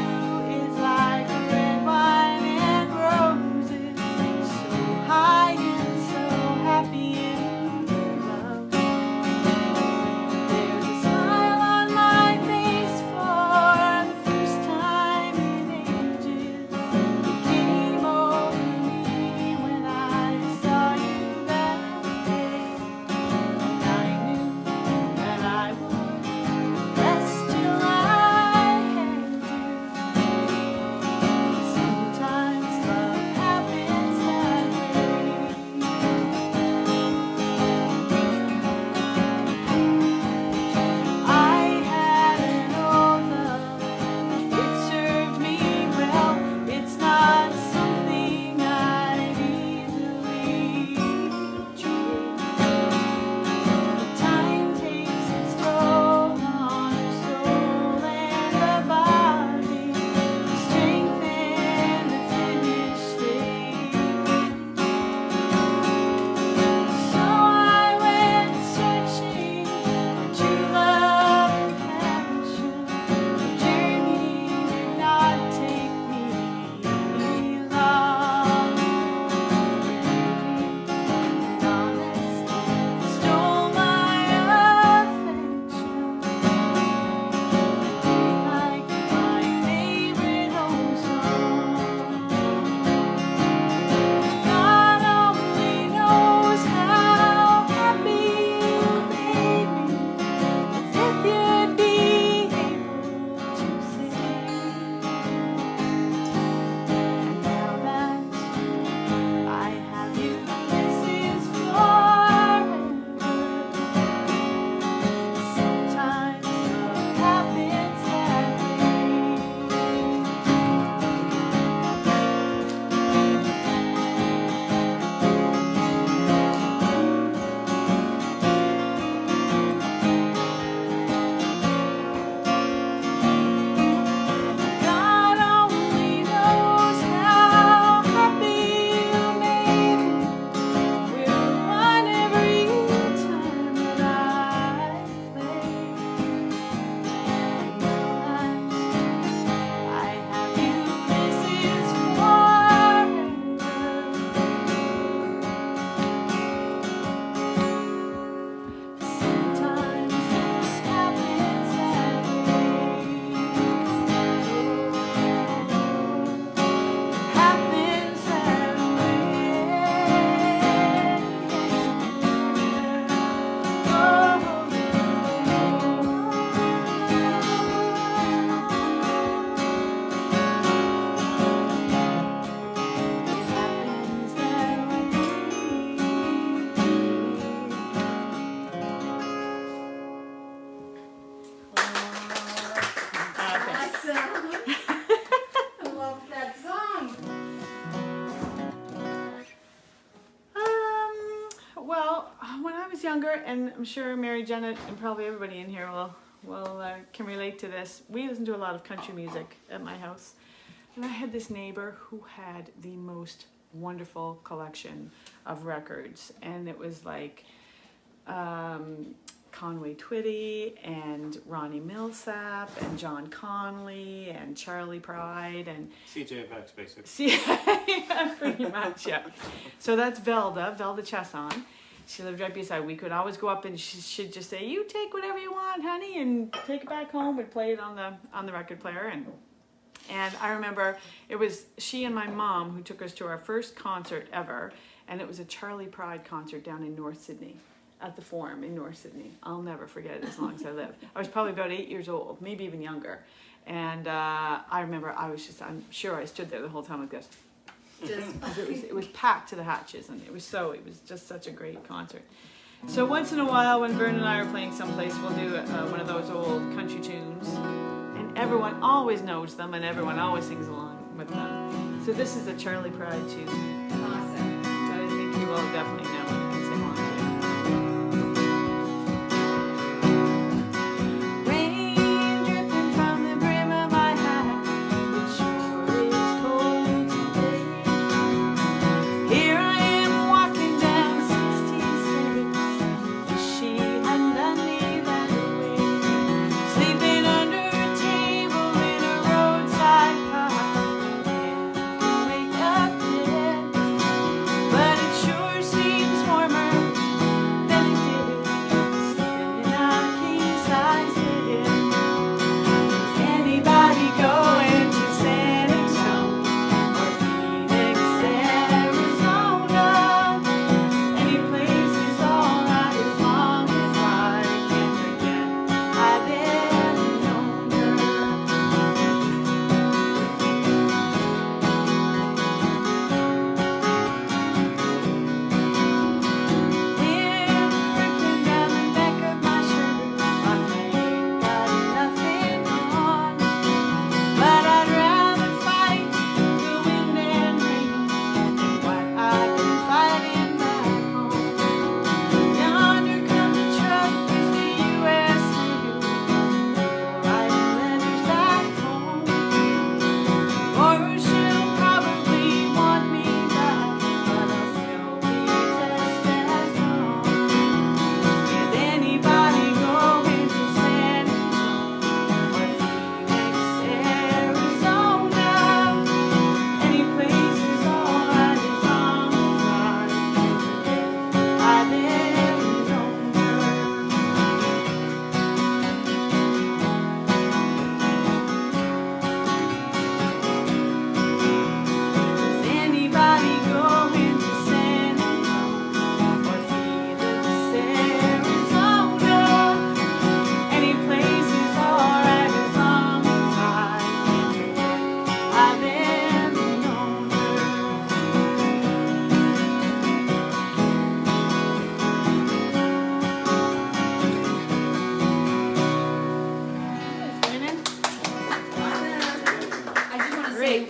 Well, when I was younger, and I'm sure Mary Janet and probably everybody in here can relate to this. We listened to a lot of country music at my house, and I had this neighbor who had the most wonderful collection of records, and it was like Conway Twitty and Ronnie Millsap and John Conley and Charlie Pride and CJFX, basically. yeah, pretty much, yeah. So that's Velda Chesson. She lived right beside. We could always go up and she'd just say, "You take whatever you want, honey, and take it back home." We'd play it on the record player, and I remember it was she and my mom who took us to our first concert ever, and it was a Charlie Pride concert down in North Sydney, at the Forum in North Sydney. I'll never forget it as long as I live. I was probably about 8 years old, maybe even younger, and I remember I'm sure I stood there the whole time like this. It was packed to the hatches, and it was just such a great concert. So once in a while, when Vernon and I are playing someplace, we'll do one of those old country tunes, and everyone always knows them, and everyone always sings along with them. So this is a Charlie Pride tune. Awesome. That I think you will definitely know and can sing along to.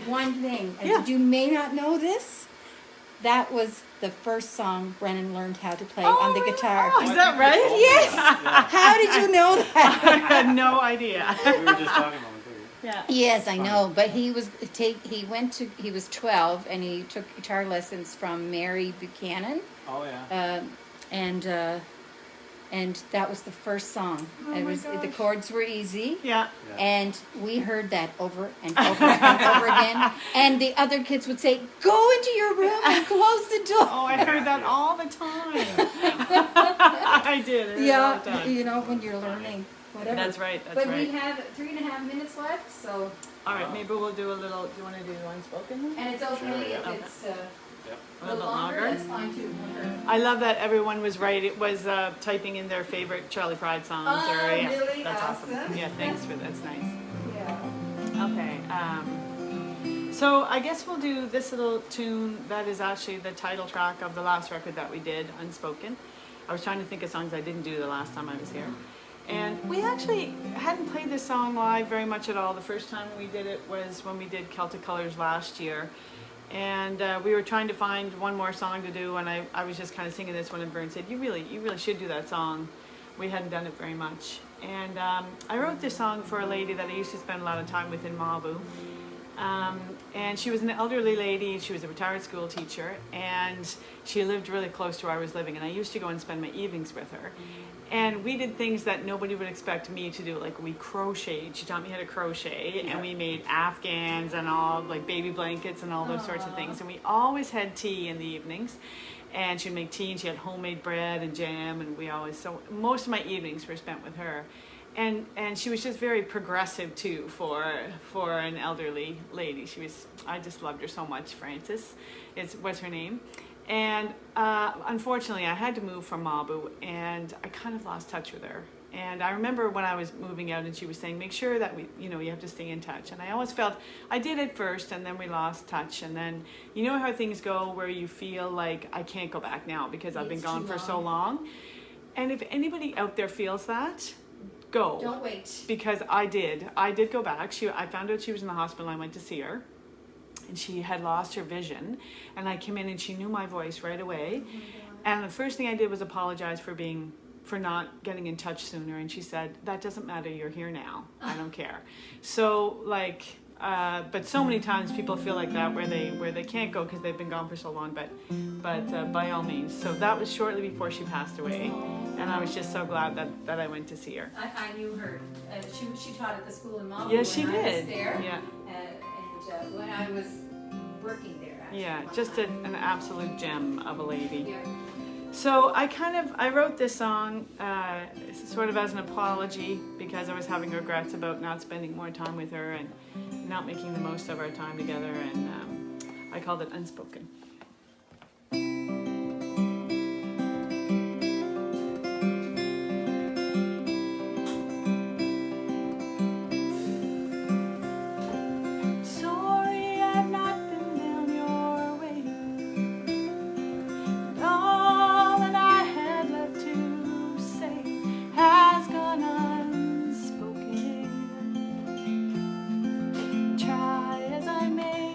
One thing, you may not know this, that was the first song Brennan learned how to play on the guitar. Oh, is that right? Yes. How did you know I that? had no idea. We were just talking about it, too. Yeah. Yes, I know, but he was 12 and he took guitar lessons from Mary Buchanan. Oh, yeah. And that was the first song. Oh it my was gosh. the chords were easy. Yeah. And we heard that over and over and over again. And the other kids would say, "Go into your room and close the door." Oh, I heard that all the time. I did. I heard it all the time. you know, when you're learning, whatever. That's right. But we have 3.5 minutes left, so. All right, maybe we'll do a little. Do you want to do unspoken? And it's okay Sure, yeah. if it's A a little little longer. longer? That's fine too. I love that everyone was right. It was typing in their favorite Charlie Pride songs. Oh, yeah, really? That's awesome. Awesome. Yeah, thanks for that's nice. Yeah. Okay. So I guess we'll do this little tune that is actually the title track of the last record that we did, Unspoken. I was trying to think of songs I didn't do the last time I was here. And we actually hadn't played this song live very much at all. The first time we did it was when we did Celtic Colors last year. And we were trying to find one more song to do, and I was just kind of singing this one, and Vern said, you really should do that song. We hadn't done it very much. And I wrote this song for a lady that I used to spend a lot of time with in Malibu. And she was an elderly lady. She was a retired school teacher, and she lived really close to where I was living, and I used to go and spend my evenings with her. And we did things that nobody would expect me to do. Like, we crocheted. She taught me how to crochet, and we made Afghans and all, like, baby blankets and all those sorts of things. And we always had tea in the evenings, and she'd make tea, and she had homemade bread and jam, and so most of my evenings were spent with her. And she was just very progressive too for an elderly lady. I just loved her so much. Frances was her name. And unfortunately, I had to move from Malibu, and I kind of lost touch with her. And I remember when I was moving out, and she was saying, make sure that you have to stay in touch. And I always felt, I did at first, and then we lost touch. And then, you know how things go where you feel like, I can't go back now because I've been gone for so long. And if anybody out there feels that, go. Don't wait. Because I did go back. I found out she was in the hospital. I went to see her, and she had lost her vision, and I came in and she knew my voice right away. And the first thing I did was apologize for not getting in touch sooner, and she said, that doesn't matter, you're here now, I don't care. So but so many times people feel like that where they can't go because they've been gone for so long, but by all means. So that was shortly before she passed away, and I was just so glad that I went to see her. I knew her. She taught at the school in Malibu. Yes, she when did. I was there. Yeah. And when I was working there. Actually, Yeah, just an absolute gem of a lady. Yeah. So I wrote this song sort of as an apology because I was having regrets about not spending more time with her and not making the most of our time together, and I called it Unspoken. Sorry I've not been down your way, and all that I had left to say has gone unspoken. Try as I may,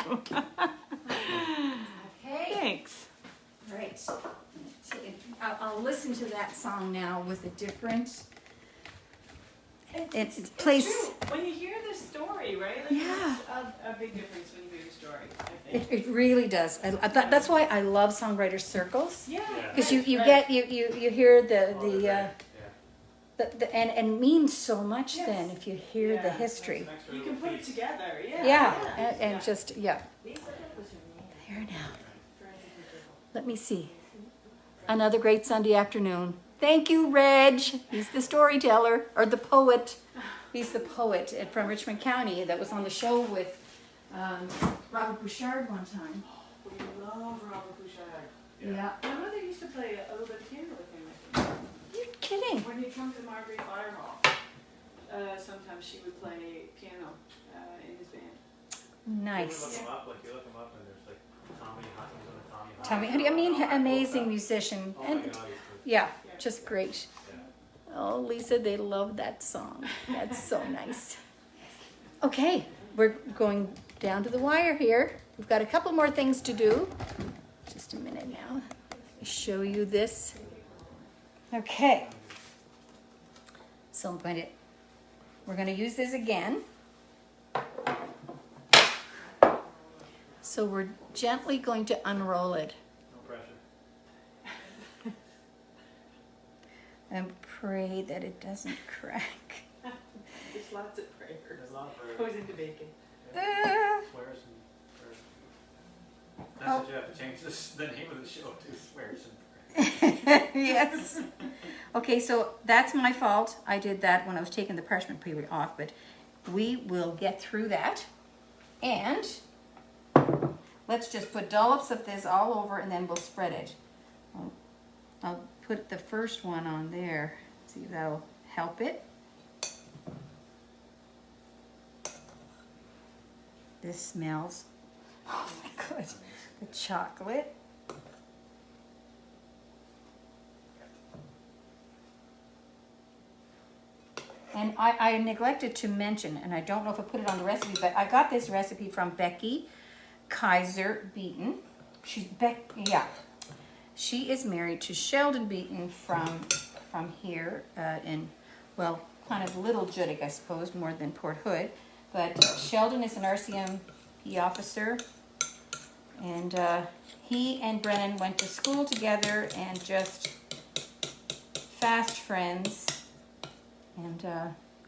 Okay. Thanks. Right. I'll listen to that song now with a different. It's place. true. When you hear the story, right? Like, Yeah. It's a big difference when you hear the story, I think. It really does. That's why I love songwriter circles. Yeah. Because you right. get you hear the Yeah. and means so much Yes. then if you hear the Yeah. history. You can put it together, yeah. Yeah, and just yeah. There now. Let me see. Another great Sunday afternoon. Thank you, Reg. He's the storyteller or the poet. He's the poet from Richmond County that was on the show with Robert Bouchard one time. We love Robert Bouchard. Yeah. My mother used to play a little bit of piano with him, I think. You're kidding. When he'd come to Margaret Fire Hall, sometimes she would play piano in his band. You look Nice. them up, and there's like Tommy Hutchins and Tommy Hutchins. Tommy, I mean, amazing musician. Oh my And God, he's good. yeah, just great. Yeah. Oh, Lisa, they love that song. That's so nice. Okay, we're going down to the wire here. We've got a couple more things to do. Just a minute now. Let me show you this. Okay. So we're going to use this again. So we're gently going to unroll it No pressure. and pray that it doesn't crack. There's lots of prayers. There's a lot of Goes into baking. Ah. swears and prayers. That's Oh. what you have to change the name of the show to swears and prayers. Yes. Okay, so that's my fault. I did that when I was taking the parchment paper off, but we will get through that. And let's just put dollops of this all over and then we'll spread it. I'll put the first one on there. See if that'll help it. This smells, oh my God, the chocolate. And I neglected to mention, and I don't know if I put it on the recipe, but I got this recipe from Becky Kaiser Beaton. She is married to Sheldon Beaton from here in, well, kind of Little Judik, I suppose, more than Port Hood. But Sheldon is an RCMP officer, and he and Brennan went to school together and just fast friends. And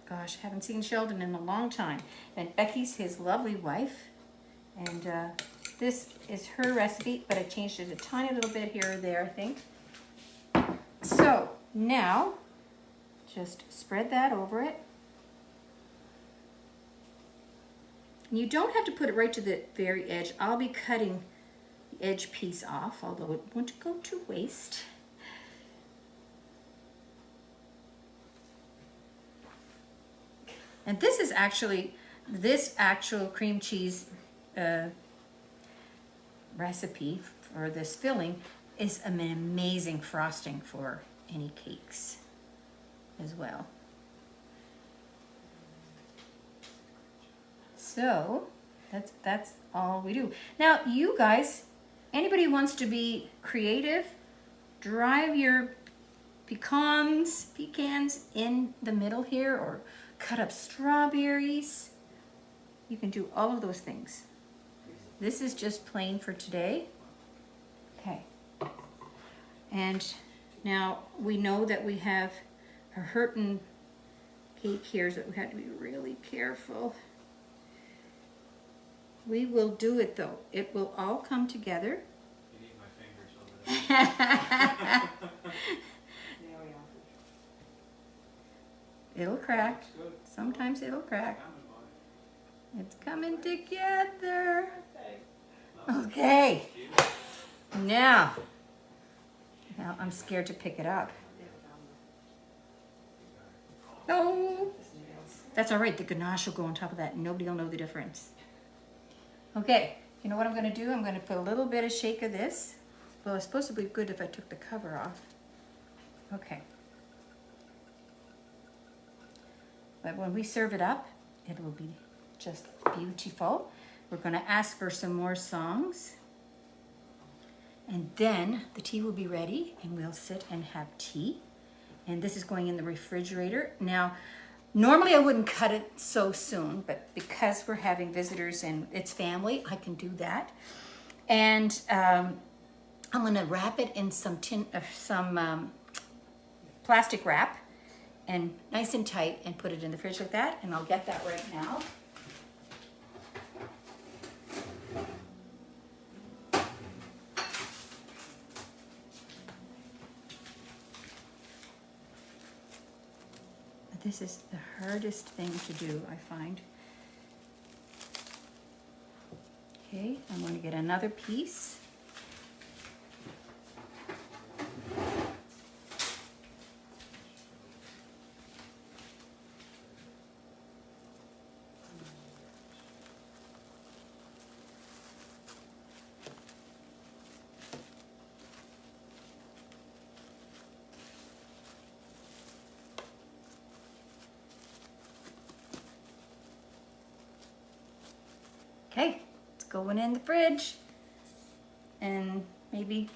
gosh, haven't seen Sheldon in a long time. And Becky's his lovely wife. And this is her recipe, but I changed it a tiny little bit here or there, I think. So now, just spread that over it. And you don't have to put it right to the very edge. I'll be cutting the edge piece off, although it won't go to waste. And this is actually, this actual cream cheese recipe for this filling is an amazing frosting for any cakes as well. So that's all we do. Now you guys, anybody who wants to be creative, drive your pecans in the middle here, or cut up strawberries. You can do all of those things. This is just plain for today. Okay. And now we know that we have a Hurton cake here, so we have to be really careful. We will do it though. It will all come together. You need my fingers over there. It'll crack. Looks good. Sometimes it'll crack. Coming, boy. It's coming together. Okay. Now I'm scared to pick it up. Oh, that's all right. The ganache will go on top of that and nobody will know the difference. Okay, you know what I'm going to do? I'm going to put a little bit of shake of this. Well, it's supposed to be good if I took the cover off. Okay. But when we serve it up, it will be just beautiful. we're going to ask for some more songs. And then the tea will be ready and we'll sit and have tea. And this is going in the refrigerator. Now, normally I wouldn't cut it so soon, but because we're having visitors and it's family, I can do that. And I'm going to wrap it in some plastic wrap and nice and tight and put it in the fridge like that. And I'll get that right now. This is the hardest thing to do, I find. Okay, I'm going to get another piece. Okay, it's going in the fridge. And maybe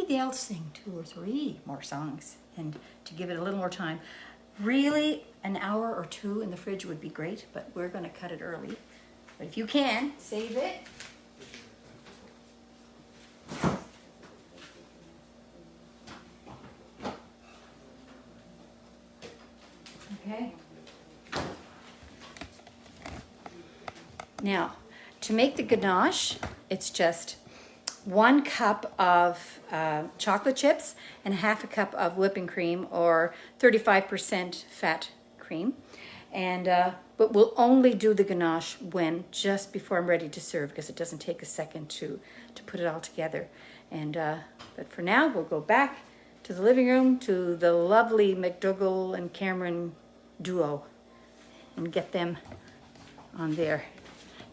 they'll sing 2 or 3 more songs and to give it a little more time. Really, an hour or 2 in the fridge would be great, but we're going to cut it early. But if you can, save it. Okay. Now, to make the ganache, it's just 1 cup of chocolate chips and 1/2 cup of whipping cream or 35% fat cream. And but we'll only do the ganache when just before I'm ready to serve, because it doesn't take a second to put it all together. And but for now, we'll go back to the living room to the lovely MacDougall and Cameron duo and get them on there.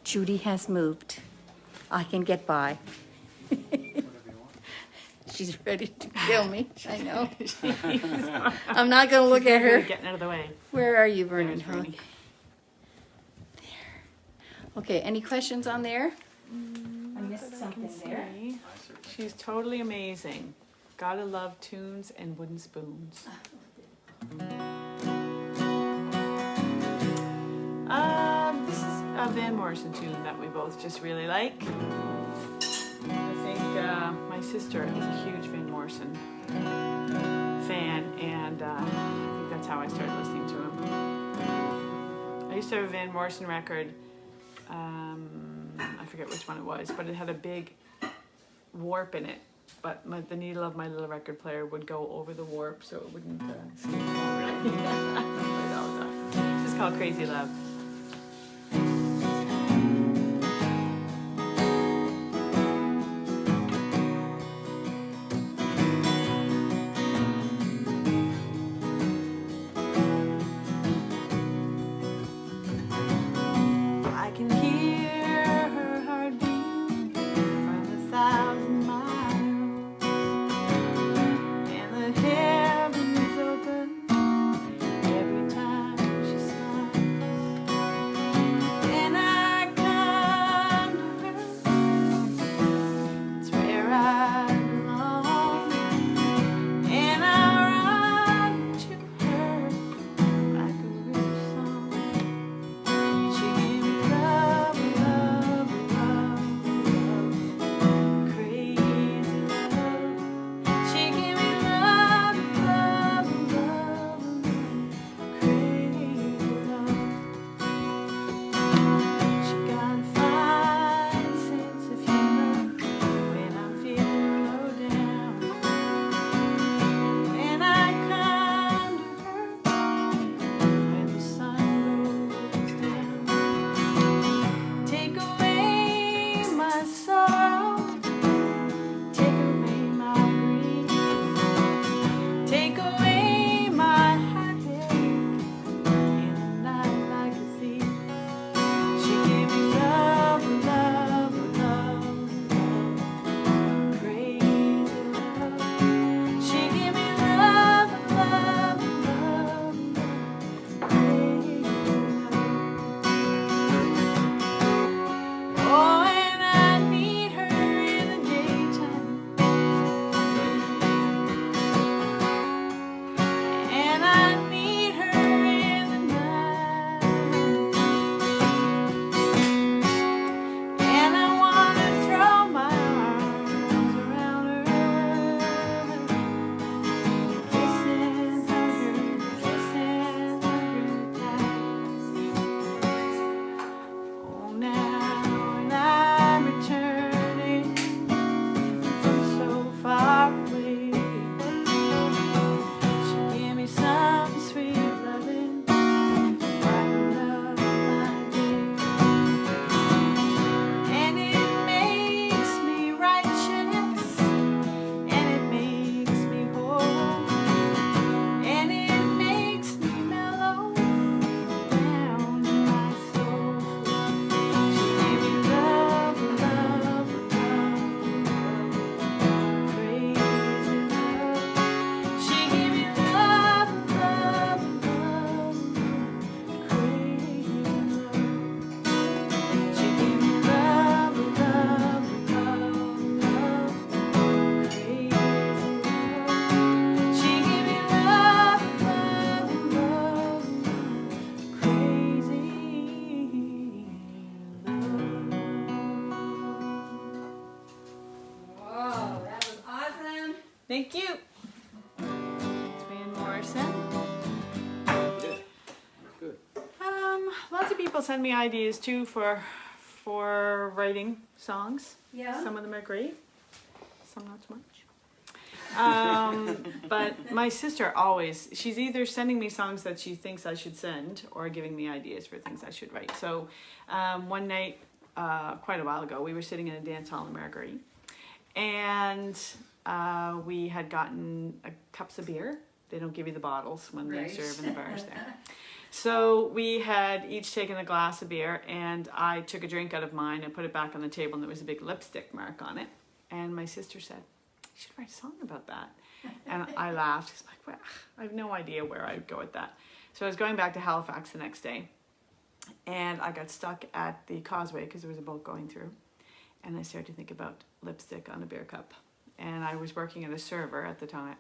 Judy has moved. I can get by. She's ready to kill me. I know. I'm not going to look at her. Getting out of the way. Where are you, Vernon? There's Vernon. There. Okay, any questions on there? I missed something there. She's totally amazing. Gotta love tunes and wooden spoons. This is a Van Morrison tune that we both just really like. I think my sister is a huge Van Morrison fan, and I think that's how I started listening to him. I used to have a Van Morrison record. I forget which one it was, but it had a big warp in it. But the needle of my little record player would go over the warp, so it wouldn't skip over. It's just called Crazy Love. Thank you. It's Van Morrison. Yeah. Good. Lots of people send me ideas too for writing songs. Yeah. Some of them are great, some not so much. But my sister always, she's either sending me songs that she thinks I should send or giving me ideas for things I should write. So one night, quite a while ago, we were sitting in a dance hall in Marguerite, and we had gotten cups of beer. They don't give you the bottles when they serve in the bars there. So we had each taken a glass of beer, and I took a drink out of mine and put it back on the table, and there was a big lipstick mark on it. And my sister said, "You should write a song about that." And I laughed. It's like, well, I have no idea where I'd go with that. So I was going back to Halifax the next day, and I got stuck at the causeway because there was a boat going through. And I started to think about lipstick on a beer cup. And I was working as a server at the time.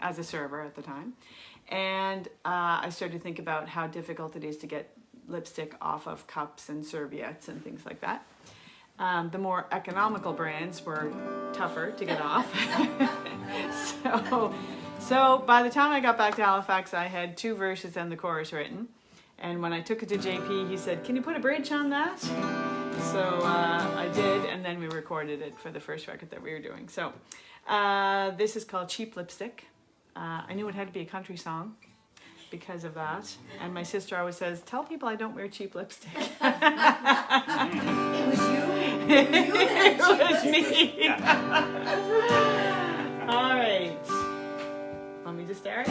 And I started to think about how difficult it is to get lipstick off of cups and serviettes and things like that. The more economical brands were tougher to get off. So by the time I got back to Halifax, I had 2 verses and the chorus written. And when I took it to JP, he said, "Can you put a bridge on that?" So I did, and then we recorded it for the first record that we were doing. So this is called Cheap Lipstick. I knew it had to be a country song because of that. And my sister always says, "Tell people I don't wear cheap lipstick." It was you. It was me. All right. Want me to start?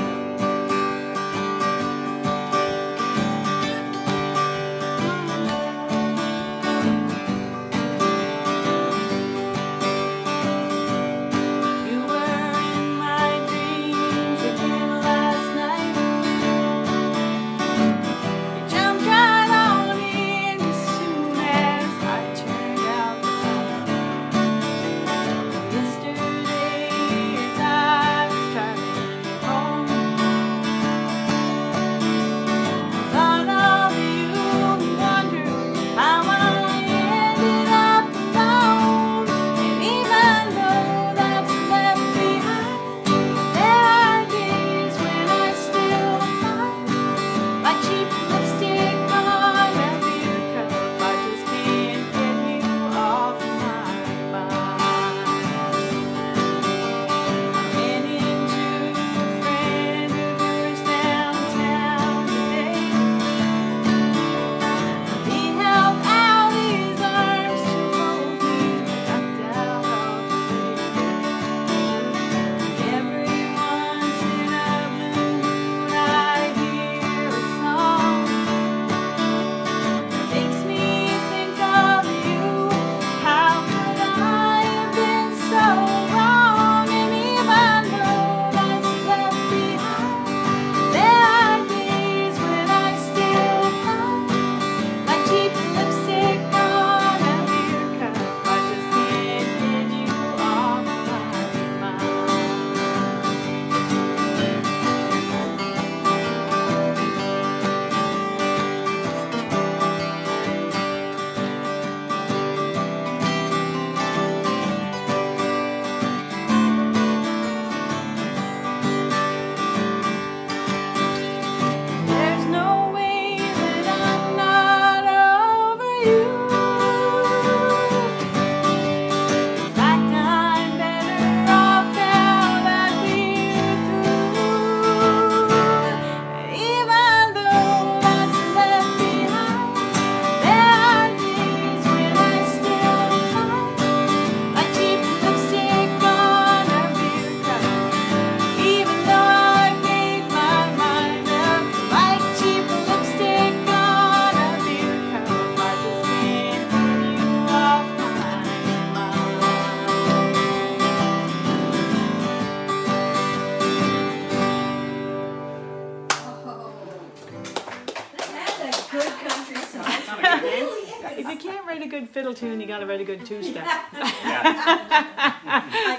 If you can't write a good fiddle tune, you got to write a good two-step. I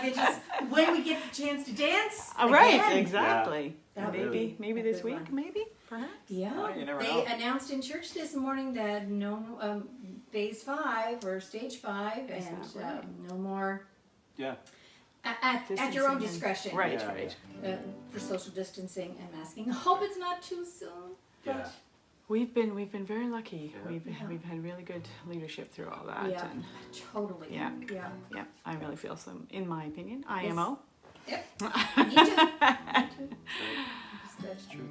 could just, when we get the chance to dance. Right, again. exactly. That would Maybe be this a good week, one. maybe, perhaps. Yeah, Well, you never they know. announced in church this morning that no phase 5 or stage 5 and that right? no more Yeah. At your own Distancing and- discretion. Right, Yeah, right. For social distancing and masking. I hope it's not too soon. Yeah. We've been very lucky. Yeah. We've had really good leadership through all that. Yeah, And totally. Yeah. Yeah. yeah, I really feel some. In my opinion, IMO. Yep. Me too. That's true.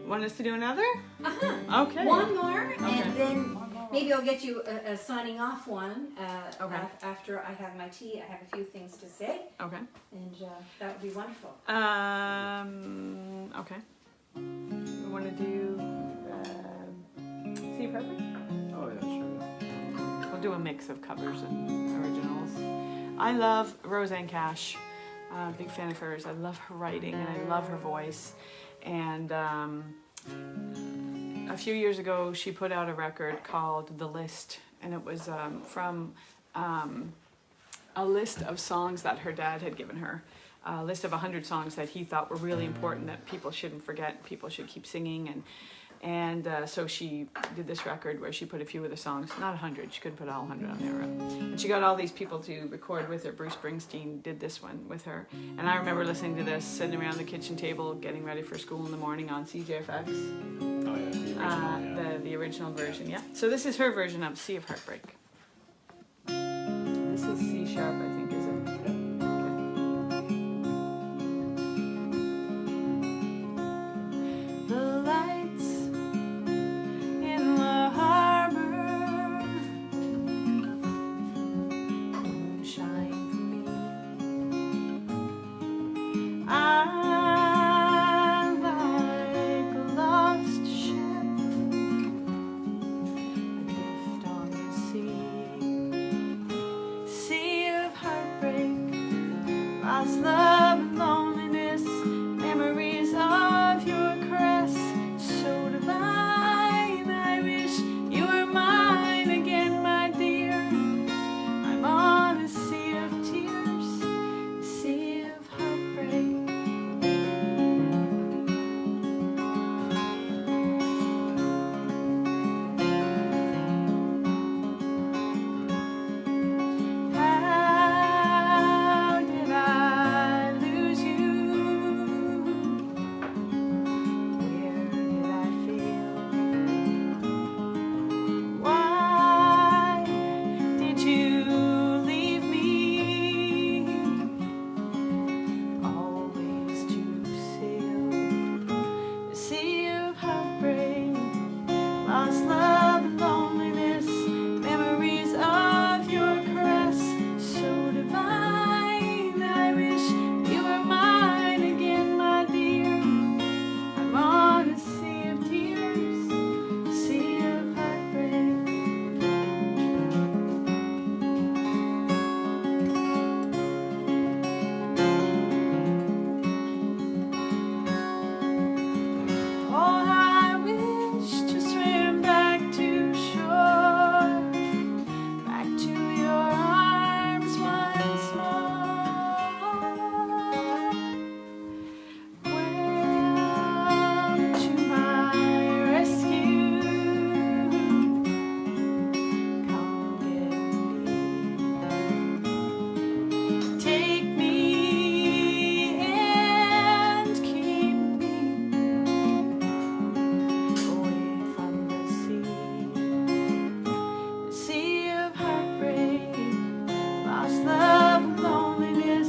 Want us to do another? Uh-huh. Okay. One more, Okay. and then maybe I'll get you a signing off one. Okay. After I have my tea, I have a few things to say, Okay. and that would be wonderful. Okay. We want to do Sea of Heartbreak? Oh yeah, sure. We'll do a mix of covers and originals. I love Roseanne Cash. Big fan of hers. I love her writing and I love her voice. And a few years ago, she put out a record called The List, and it was from a list of songs that her dad had given her. A list of 100 songs that he thought were really important that people shouldn't forget, people should keep singing, and so she did this record where she put a few of the songs, not 100, she couldn't put all 100 on there, and she got all these people to record with her. Bruce Springsteen did this one with her, and I remember listening to this, sitting around the kitchen table, getting ready for school in the morning on CJFX, Oh yeah, the original. Yeah. the original version, yeah. So this is her version of Sea of Heartbreak. This is C sharp, I think, is it? The lights in the harbor won't shine for me. I'm like a lost ship adrift on the sea. Sea of heartbreak, lost love and loneliness, memories of your caress, so divine. I wish you were mine again, my dear. I'm on a sea of tears, a sea of heartbreak. How did I lose you? Where did I fail? Why did you leave me? Always to sail the sea of heartbreak, lost love and loneliness, memories of your caress, so divine. I wish you were mine again, my dear. I'm on a sea of tears, a sea of heartbreak. Oh, I wish to swim back to shore, back to your arms once more. Well, to my rescue, come get me, take me and keep me away from the sea of heartbreak, lost love and loneliness,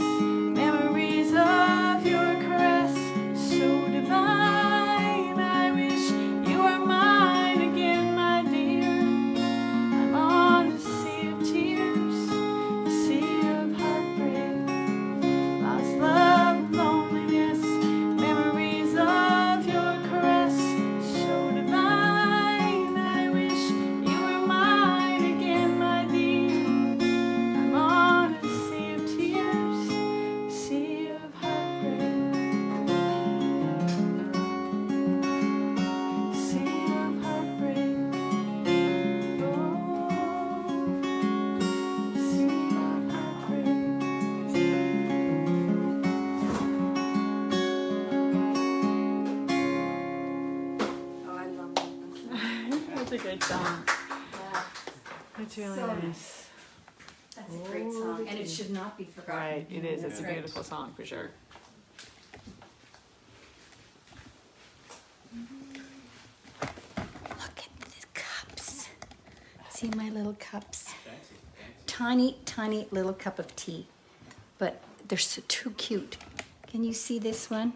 memories of your caress, so divine. I wish you were mine again, my dear. I'm on a sea of tears, a sea of heartbreak, lost love and loneliness, memories of your caress, so divine. I wish you were mine again, my dear. I'm on a sea of tears, a sea of heartbreak, sea of heartbreak. Oh, sea of heartbreak. Oh, I love that. That's a good song. Yeah. It's really So nice. That's a great song, and it should not be forgotten. Right, it is. It's a Right. beautiful song for sure. Look at the cups. See my little cups? Tiny, tiny little cup of tea. But they're so too cute. Can you see this one?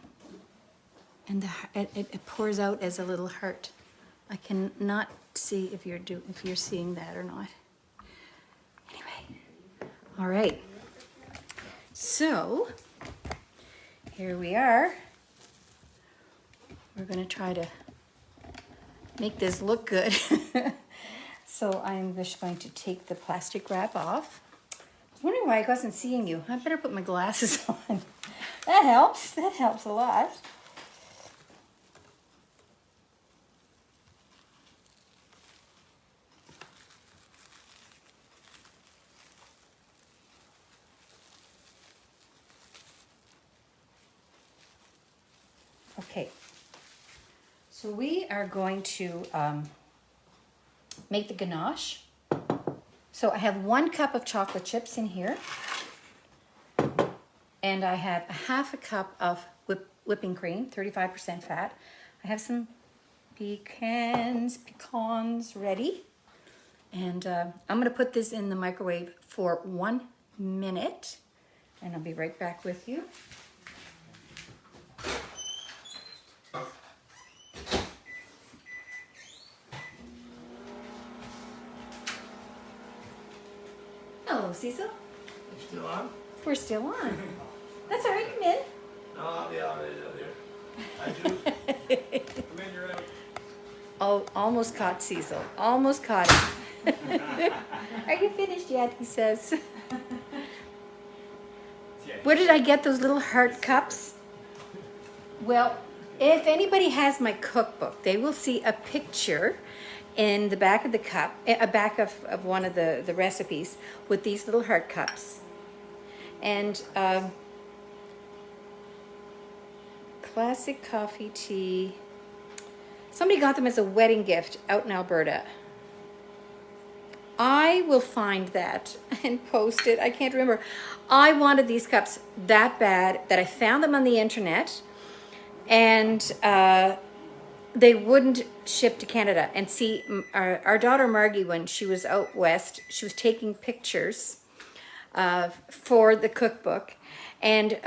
And it pours out as a little heart. I cannot see if you're seeing that or not. Anyway, all right. So here we are. We're gonna try to make this look good. So I'm just going to take the plastic wrap off. I was wondering why I wasn't seeing you. I better put my glasses on. That helps. That helps a lot. Okay. So we are going to make the ganache. So I have 1 cup of chocolate chips in here. And I have a half a cup of whipping cream, 35% fat. I have some pecans ready. And I'm gonna put this in the microwave for 1 minute. And I'll be right back with you. Hello, Cecil. You still on? We're still on. That's all right, come in. No, I'll be out here. I do. Come in, you're out. Oh, almost caught Cecil. Almost caught him. Are you finished yet? He says. Where did I get those little heart cups? Well, if anybody has my cookbook, they will see a picture in the back of the cup, a back of one of the recipes with these little heart cups. And classic coffee tea. Somebody got them as a wedding gift out in Alberta. I will find that and post it. I can't remember. I wanted these cups that bad that I found them on the internet, and they wouldn't ship to Canada. And see, our daughter Margie, when she was out west, she was taking pictures for the cookbook, and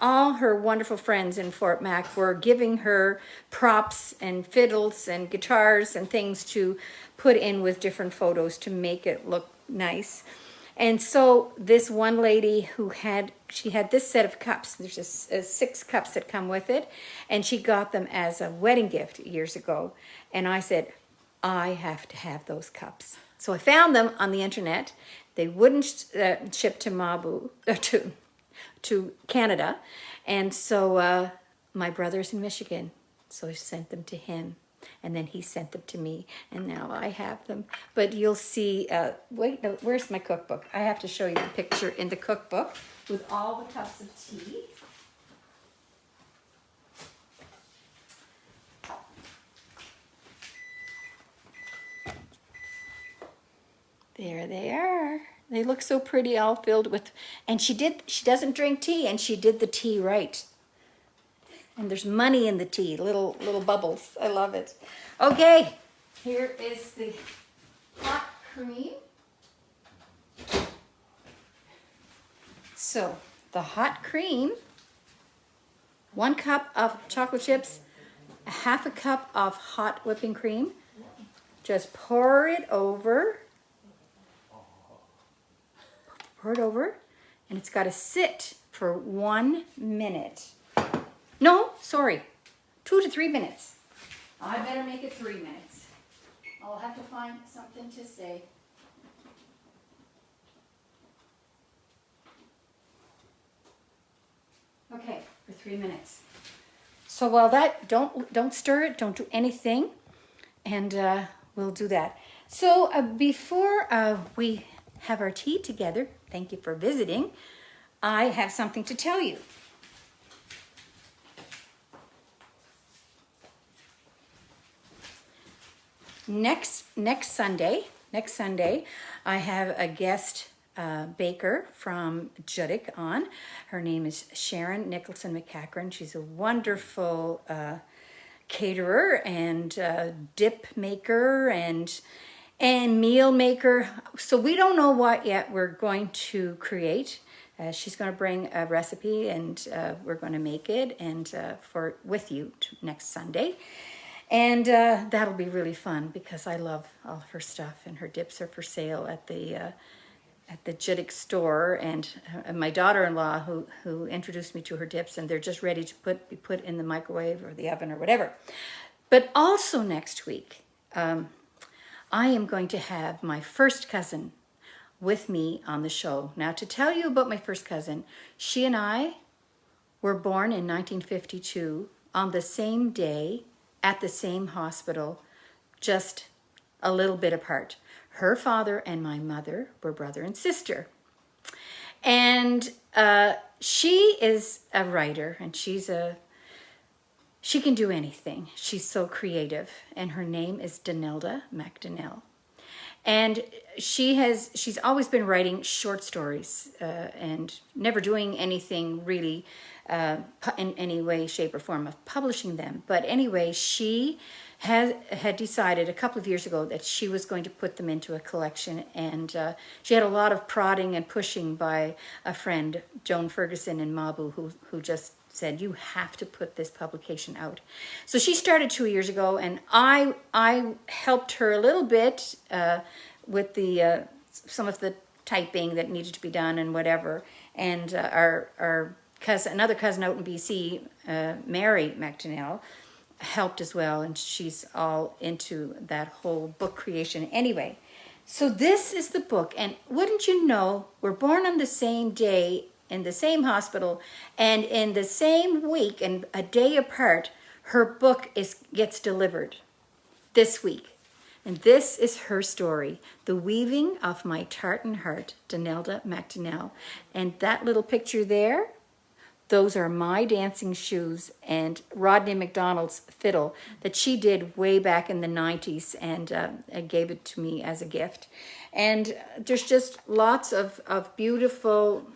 all her wonderful friends in Fort Mac were giving her props and fiddles and guitars and things to put in with different photos to make it look nice. And so this one lady she had this set of cups. There's just 6 cups that come with it, and she got them as a wedding gift years ago. And I said, I have to have those cups. So I found them on the internet. They wouldn't ship to Mabu, to Canada. And so my brother's in Michigan, so I sent them to him. And then he sent them to me, and now I have them. But you'll see, wait, no, where's my cookbook? I have to show you the picture in the cookbook with all the cups of tea. There they are. They look so pretty, all filled with, and she doesn't drink tea, and she did the tea right. And there's money in the tea, little bubbles. I love it. Okay, here is the hot cream. So the hot cream, 1 cup of chocolate chips, a half a cup of hot whipping cream. Just pour it over. Pour it over, and it's got to sit for 1 minute. No, sorry, 2 to 3 minutes. I better make it 3 minutes. I'll have to find something to say. Okay, for 3 minutes. So while that, don't stir it, don't do anything, and we'll do that. So before we have our tea together, thank you for visiting, I have something to tell you. Next Sunday, next Sunday, I have a guest baker from Judic on. Her name is Sharon Nicholson McCachran. She's a wonderful caterer and dip maker and meal maker. So we don't know what yet we're going to create. She's going to bring a recipe and we're going to make it and with you next Sunday. And that'll be really fun because I love all of her stuff, and her dips are for sale at the Judic store. And my daughter-in-law who introduced me to her dips, and they're just ready to be put in the microwave or the oven or whatever. But also next week, I am going to have my first cousin with me on the show. Now, to tell you about my first cousin, she and I were born in 1952 on the same day at the same hospital, just a little bit apart. Her father and my mother were brother and sister. And she is a writer, and she can do anything. She's so creative, and her name is Donelda MacDougall. And she's always been writing short stories and never doing anything really in any way, shape, or form of publishing them. But anyway, she had decided a couple of years ago that she was going to put them into a collection, and she had a lot of prodding and pushing by a friend, Joan Ferguson in Mabu, who just said, you have to put this publication out. So she started 2 years ago, and I helped her a little bit with the some of the typing that needed to be done and whatever. And our cousin, another cousin out in BC, Mary MacDougall, helped as well, and she's all into that whole book creation. Anyway, so this is the book, and wouldn't you know, we're born on the same day in the same hospital, and in the same week and a day apart, her book gets delivered this week. And this is her story, The Weaving of My Tartan Heart, Donelda MacDougall. And that little picture there, those are my dancing shoes and Rodney McDonald's fiddle that she did way back in the 90s and gave it to me as a gift. And there's just lots of beautiful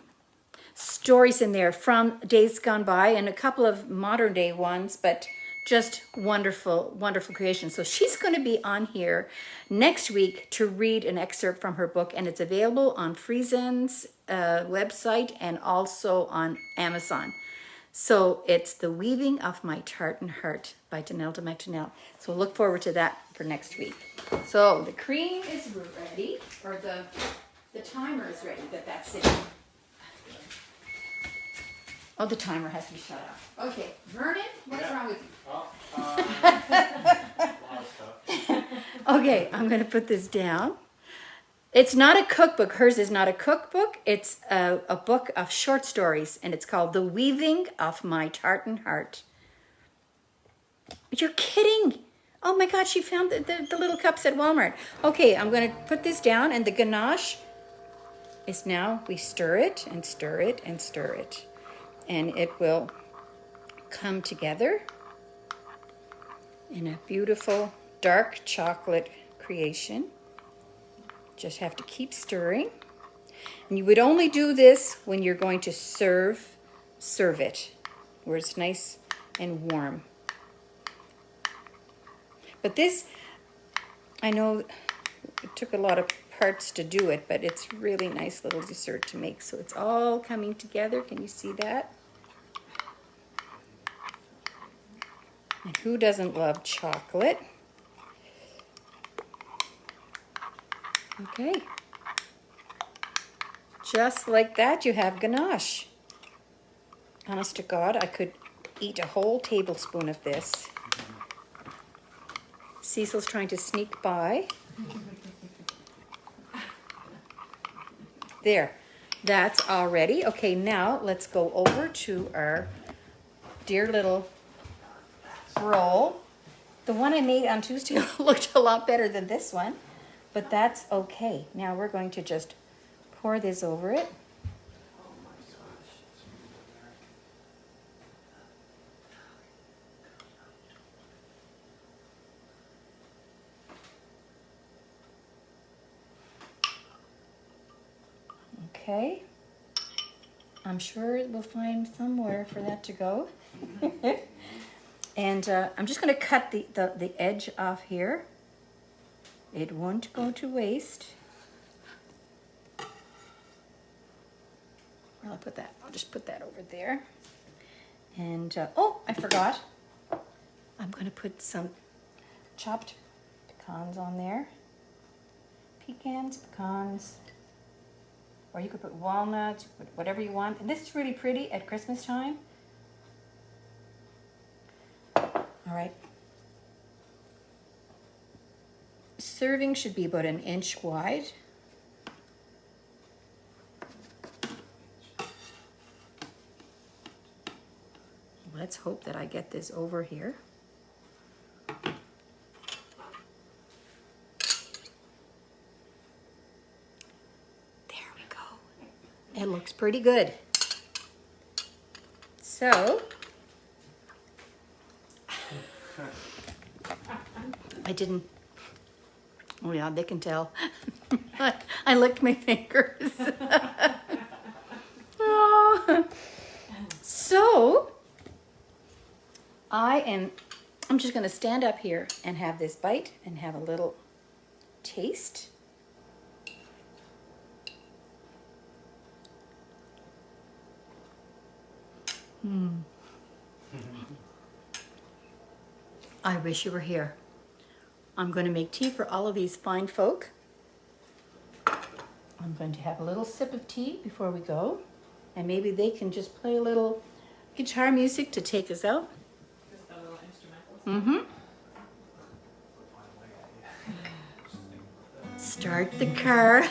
stories in there from days gone by and a couple of modern day ones, but just wonderful, wonderful creation. So she's going to be on here next week to read an excerpt from her book, and it's available on Friesen's website and also on Amazon. So it's The Weaving of My Tartan Heart by Donelda MacDougall. So look forward to that for next week. So the cream is ready, or the timer is ready, that's sitting. Oh, the timer has to be shut off. Okay, Vernon, what's wrong with you? A lot of stuff. Okay, I'm going to put this down. It's not a cookbook. Hers is not a cookbook. It's a book of short stories, and it's called The Weaving of My Tartan Heart. You're kidding. Oh my God, she found the little cups at Walmart. Okay, I'm going to put this down, and the ganache is now, we stir it and stir it and stir it. And it will come together in a beautiful dark chocolate creation. Just have to keep stirring. And you would only do this when you're going to serve it, where it's nice and warm. But this, I know it took a lot of parts to do it, but it's really nice little dessert to make. So it's all coming together. Can you see that? And who doesn't love chocolate? Okay. Just like that, you have ganache. Honest to God, I could eat a whole tablespoon of this. Cecil's trying to sneak by. There, that's all ready. Okay, now let's go over to our dear little roll. The one I made on Tuesday looked a lot better than this one, but that's okay. Now we're going to just pour this over it. okay. I'm sure we'll find somewhere for that to go. And I'm just going to cut the edge off here. It won't go to waste. Where'll I put that? I'll just put that over there. And, oh, I forgot. I'm going to put some chopped pecans on there. Pecans, pecans. Or you could put walnuts, you could put whatever you want. And this is really pretty at Christmas time. All right. Serving should be about 1 inch wide. Let's hope that I get this over here. There we go. It looks pretty good. So, I didn't, oh yeah, they can tell. I licked my fingers. Oh. So, I'm just going to stand up here and have this bite and have a little taste. I wish you were here. I'm going to make tea for all of these fine folk. I'm going to have a little sip of tea before we go. And maybe they can just play a little guitar music to take us out. Just a little instrumental. Mm-hmm. Start the car.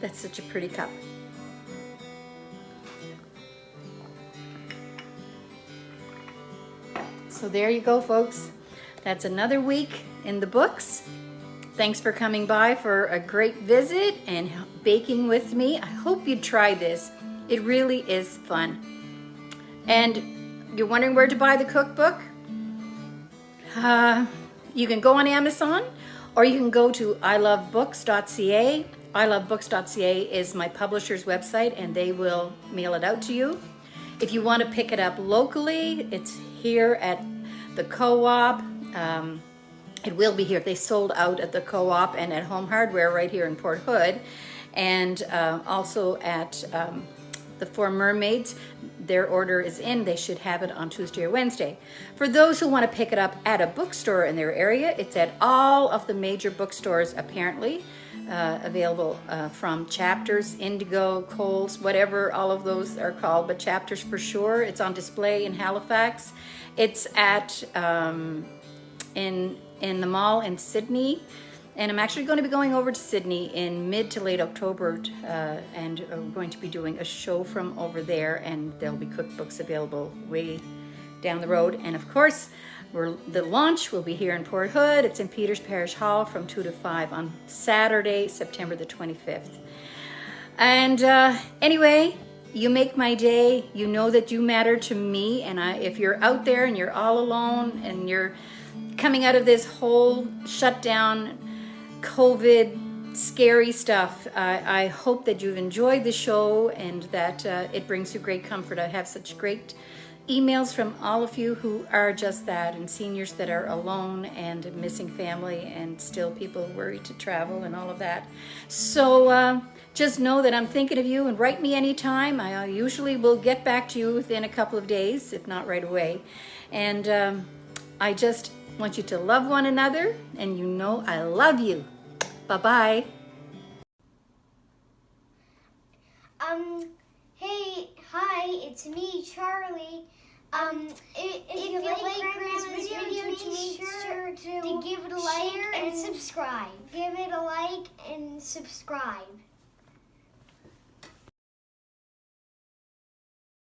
That's such a pretty cup. So there you go, folks. That's another week in the books. Thanks for coming by for a great visit and baking with me. I hope you try this. It really is fun. And you're wondering where to buy the cookbook? You can go on Amazon, or you can go to ilovebooks.ca. ilovebooks.ca is my publisher's website, and they will mail it out to you. If you want to pick it up locally, it's here at the Co-op. It will be here. They sold out at the Co-op and at Home Hardware right here in Port Hood, and also at the Four Mermaids. Their order is in. They should have it on Tuesday or Wednesday. For those who want to pick it up at a bookstore in their area, it's at all of the major bookstores apparently. Available from Chapters, Indigo, Coles, whatever all of those are called, but Chapters for sure. It's on display in Halifax. It's at in the mall in Sydney, and I'm actually going to be going over to Sydney in mid to late October, and we're going to be doing a show from over there, and there'll be cookbooks available way down the road. And of course, the launch will be here in Port Hood. It's in Peters Parish Hall from 2 to 5 on Saturday, September the 25th. And anyway, you make my day. You know that you matter to me. And if you're out there and you're all alone and you're coming out of this whole shutdown, COVID, scary stuff, I hope that you've enjoyed the show and that it brings you great comfort. I have such great emails from all of you who are just that, and seniors that are alone and missing family, and still people worried to travel and all of that. So just know that I'm thinking of you, and write me anytime. I usually will get back to you within a couple of days, if not right away. And I just want you to love one another, and you know I love you. Bye-bye. Hey, hi, it's me, Charlie. If you like Grandma's videos, make sure to give it a like and subscribe. Give it a like and subscribe.